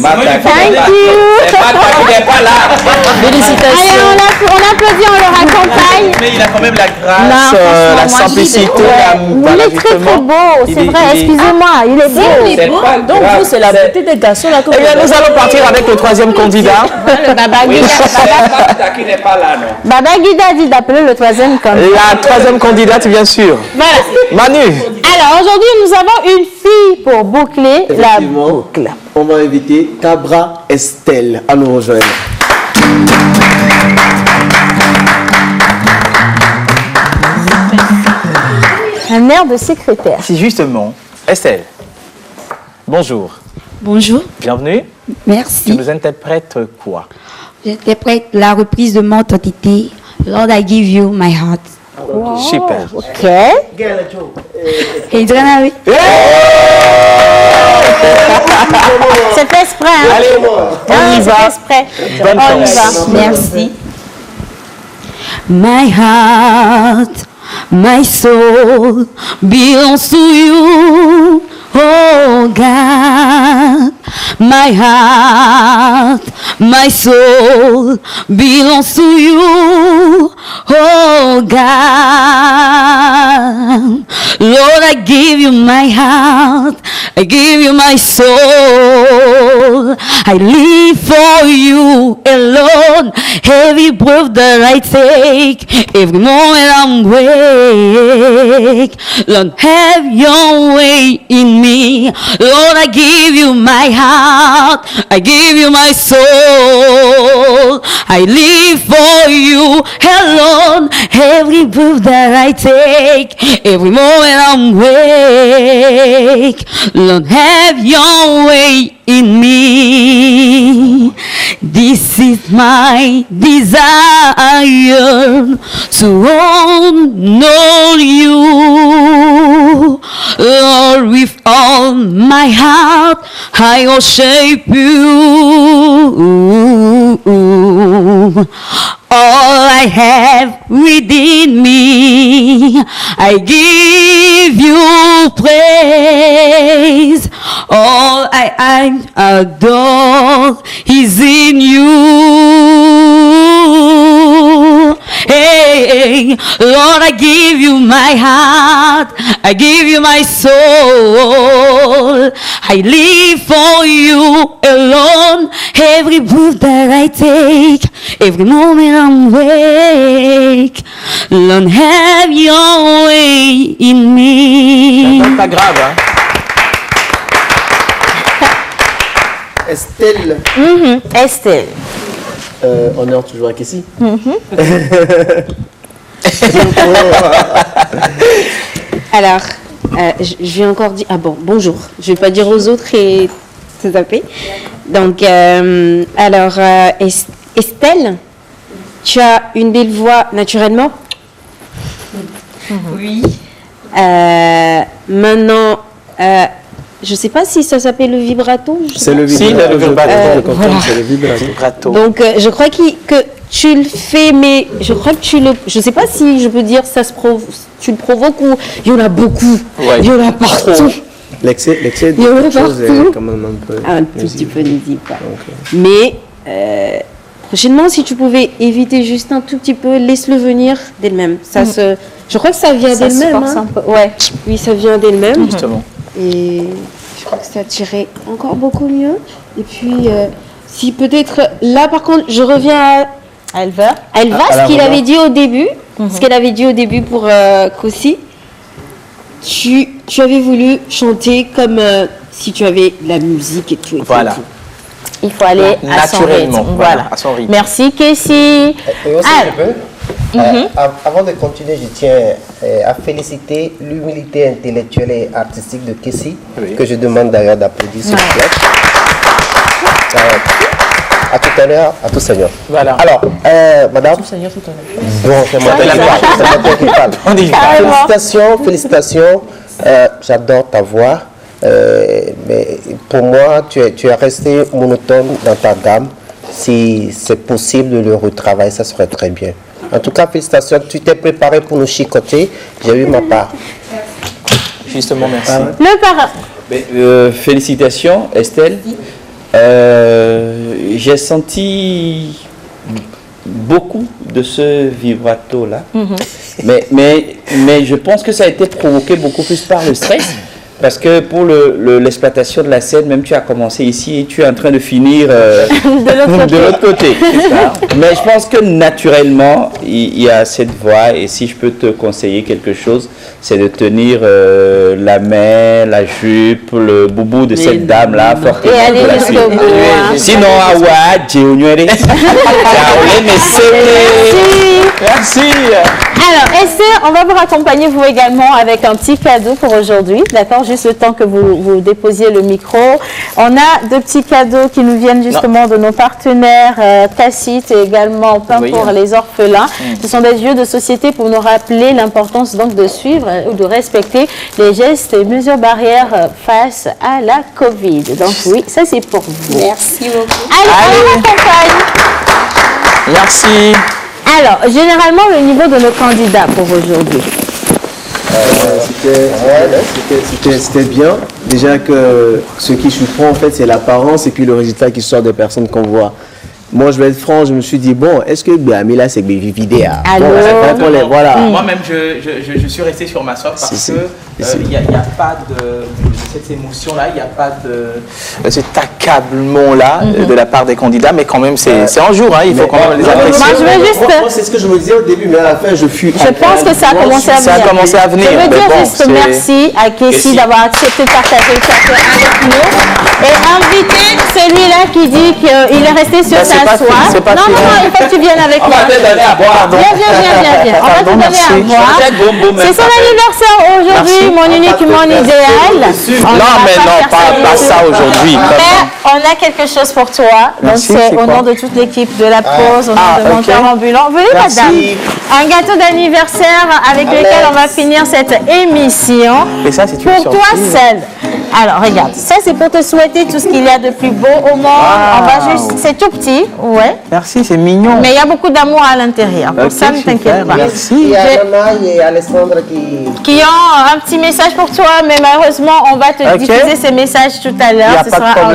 S2: you. Félicitations. Allez, on applaudit, on le raccompagne.
S12: Mais il a quand même la grâce, la simplicité.
S2: Il est très très beau, c'est vrai, excusez-moi, il est beau.
S8: Donc vous, c'est la beauté des garçons là que
S12: Eh bien, nous allons partir avec le troisième candidat.
S2: Le Baba Guida.
S7: Qui n'est pas là, non?
S2: Baba Guida dit d'appeler le troisième candidat.
S12: La troisième candidate, bien sûr.
S2: Voilà.
S12: Manu.
S2: Alors aujourd'hui, nous avons une fille pour boucler la boucle.
S9: On va inviter Cabra Estelle à nous rejoindre.
S2: Un air de secrétaire.
S12: Si justement, Estelle, bonjour.
S19: Bonjour.
S12: Bienvenue.
S19: Merci.
S12: Tu nous interprètes quoi?
S19: J'interprète la reprise de mon entité, Lord I Give You My Heart.
S2: Wow.
S12: Super.
S2: Ok.
S19: Et Dranawi.
S2: C'est fait exprès, hein?
S12: Allez, on y va.
S2: C'est fait exprès.
S12: Bonne
S2: On y
S12: chance.
S2: va.
S19: Merci. My heart, my soul belongs to you, oh God. My heart, my soul belongs to you, oh God. Lord, I give you my heart, I give you my soul. I live for you alone. Every breath that I take, every moment I'm awake. Lord, have your way in me. Lord, I give you my heart, I give you my soul. I live for you alone. Every breath that I take, every moment I'm awake. Lord, have your way in me. This is my desire to honor you. Lord, with all my heart, I worship you. All I have within me, I give you praise. All I adore is in you. Hey, Lord, I give you my heart, I give you my soul. I live for you alone. Every breath that I take, every moment I'm awake. Lord, have your way in me.
S12: C'est pas grave, hein?
S9: Estelle.
S2: Estelle.
S9: On est toujours à Kessie.
S19: Alors,
S11: je vais encore dire... Ah bon, bonjour. Je ne vais pas dire aux autres et tout à fait. Donc, alors, Estelle, tu as une belle voix naturellement. Oui. Maintenant, je ne sais pas si ça s'appelle le vibrato.
S12: C'est le vibrato. C'est le vibrato.
S11: Donc, je crois que tu le fais, mais je crois que tu le... Je ne sais pas si je peux dire tu le provoques ou il y en a beaucoup. Ouais. Il y en a partout.
S9: L'excès de choses est quand même un peu...
S11: Un petit peu nuisible. Mais prochainement, si tu pouvais éviter juste un tout petit peu, laisse-le venir d'elle-même. Je crois que ça vient d'elle-même. Ouais. Oui, ça vient d'elle-même.
S12: Justement.
S11: Et je crois que ça tirait encore beaucoup mieux. Et puis, si peut-être... Là, par contre, je reviens à Elva. Ce qu'il avait dit au début, ce qu'elle avait dit au début pour Kossi, tu avais voulu chanter comme si tu avais de la musique et tout.
S12: Voilà.
S2: Il faut aller à son rythme. Voilà.
S12: À son rythme.
S2: Merci, Kessie.
S10: Et aussi, je peux, avant de continuer, je tiens à féliciter l'humilité intellectuelle et artistique de Kessie, que je demande d'ailleurs d'applaudir s'il vous plaît. À tout à l'heure, à tout seigneur. Voilà. Alors, madame. Tout seigneur, tout à l'heure. Bon, c'est moi qui parle. Félicitations. J'adore ta voix. Mais pour moi, tu es resté monotone dans ta gamme. Si c'est possible de le retravailler, ça serait très bien. En tout cas, félicitations. Tu t'es préparé pour nous chicoter. J'ai eu ma part.
S12: Justement, merci.
S2: Le parrain.
S7: Félicitations, Estelle. J'ai senti beaucoup de ce vibrato-là. Mais je pense que ça a été provoqué beaucoup plus par le stress. Parce que pour l'exploitation de la scène, même tu as commencé ici et tu es en train de finir de l'autre côté. Mais je pense que naturellement, il y a cette voix et si je peux te conseiller quelque chose, c'est de tenir la main, la jupe, le boubou de cette dame-là.
S2: Et aller jusqu'au bout.
S7: Sinon,
S12: merci.
S2: Alors, Esther, on va vous accompagner vous également avec un petit cadeau pour aujourd'hui. D'accord? Juste le temps que vous déposiez le micro. On a deux petits cadeaux qui nous viennent justement de nos partenaires Tacite et également Pain pour les orphelins. Ce sont des jeux de société pour nous rappeler l'importance donc de suivre ou de respecter les gestes et mesures barrières face à la Covid. Donc oui, ça c'est pour vous.
S11: Merci beaucoup.
S2: Allez, on accompagne.
S12: Merci.
S2: Alors, généralement, le niveau de nos candidats pour aujourd'hui.
S9: C'était bien. Déjà que ce qui surprend en fait c'est l'apparence et puis le résultat qui sort des personnes qu'on voit. Moi je vais être franc, je me suis dit bon, est-ce que Béamila c'est vidéo? Voilà.
S12: Moi-même je suis resté sur ma soif parce que il n'y a pas de cette émotion-là, il n'y a pas de cet accablement-là de la part des candidats, mais quand même c'est un jour, hein, il faut quand même les apprécier.
S2: Moi je veux juste...
S9: c'est ce que je me disais au début, mais à la fin je
S2: pense que ça a commencé à venir. Je veux dire juste merci à Kessie d'avoir accepté de partager le plateau avec nous et inviter celui-là qui dit qu'il est resté sur sa soif. Non, il faut que tu viennes avec moi. Viens. On va te donner à boire. C'est son anniversaire aujourd'hui, mon unique, mon idéal.
S12: Non, mais non, pas ça aujourd'hui.
S2: Mais on a quelque chose pour toi. Donc c'est au nom de toute l'équipe de la pause, au nom de Monteur Ambulant. Venez, madame. Un gâteau d'anniversaire avec lequel on va finir cette émission.
S12: Et ça, c'est
S2: pour toi seul. Alors, regarde, ça c'est pour te souhaiter tout ce qu'il y a de plus beau au monde. On va juste, c'est tout petit, ouais.
S12: Merci, c'est mignon.
S2: Mais il y a beaucoup d'amour à l'intérieur. Pour ça, ne t'inquiète pas.
S10: Merci. Il y a Nana et Alessandre
S2: qui ont un petit message pour toi, mais malheureusement, on va te diffuser ces messages tout à l'heure. Ce sera en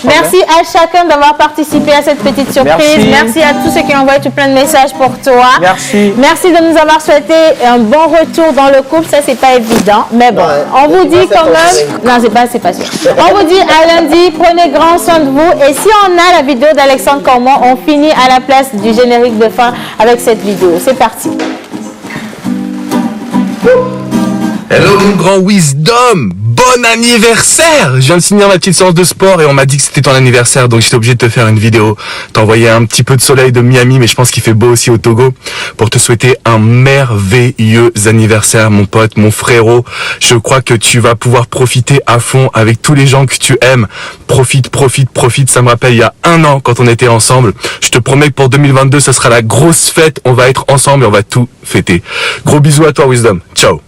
S2: Merci à chacun d'avoir participé à cette petite surprise. Merci à tous ceux qui ont envoyé tout plein de messages pour toi.
S12: Merci.
S2: Merci de nous avoir souhaité un bon retour dans le couple. Ça, c'est pas évident. Mais bon, on vous dit quand même... Non, c'est pas sûr. On vous dit à lundi, prenez grand soin de vous. Et si on a la vidéo d'Alexandre Cormont, on finit à la place du générique de fin avec cette vidéo. C'est parti.
S6: Hello mon grand wisdom.
S20: bon anniversaire! Je viens de finir ma petite séance de sport et on m'a dit que c'était ton anniversaire, donc j'étais obligé de te faire une vidéo, t'envoyer un petit peu de soleil de Miami, mais je pense qu'il fait beau aussi au Togo, pour te souhaiter un merveilleux anniversaire, mon pote, mon frérot. Je crois que tu vas pouvoir profiter à fond avec tous les gens que tu aimes. Profite. Ça me rappelle il y a 1 an quand on était ensemble. Je te promets que pour 2022, ce sera la grosse fête. On va être ensemble et on va tout fêter. Gros bisous à toi, Wisdom. Ciao.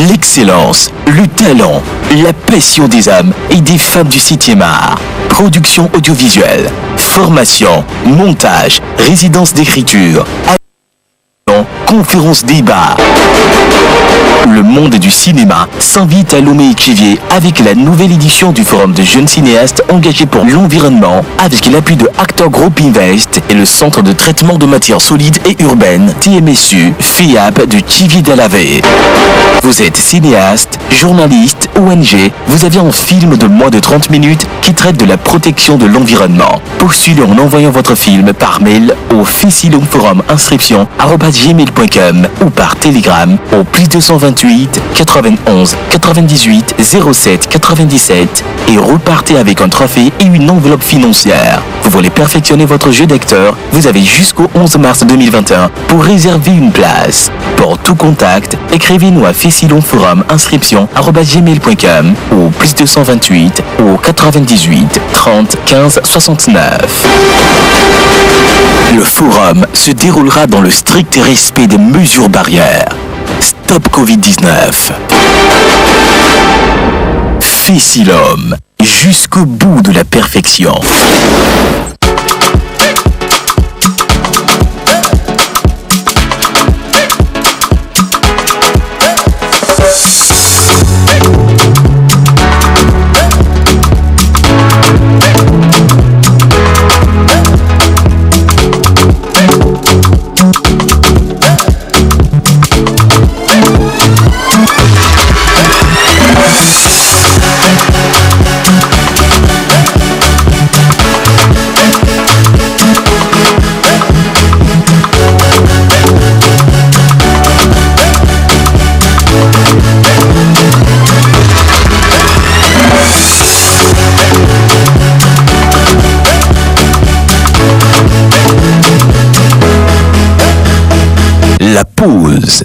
S6: L'excellence, le talent, la passion des hommes et des femmes du 7e art. Production audiovisuelle, formation, montage, résidence d'écriture, conférences débat. Le monde du cinéma s'invite à Lomé-Écrivier avec la nouvelle édition du Forum de jeunes cinéastes engagés pour l'environnement avec l'appui de Actor Group Invest et le Centre de traitement de matières solides et urbaines TMSU FEAP de Chivier-Dalavé. Vous êtes cinéaste, journaliste, ONG, vous avez un film de moins de 30 minutes qui traite de la protection de l'environnement. Postulez en envoyant votre film par mail au fessilongforuminscription@gmail.com ou par télégramme au +228 91 98 07 97 et repartez avec un trophée et une enveloppe financière. Vous voulez perfectionner votre jeu d'acteur? Vous avez jusqu'au 11 mars 2021 pour réserver une place. Pour tout contact, écrivez-nous à fessilongforuminscription@gmail.com ou +228 ou 98 30 15 69. Le forum se déroulera dans le strict respect des mesures barrières. Stop Covid-19. Fessilom, jusqu'au bout de la perfection. La pause.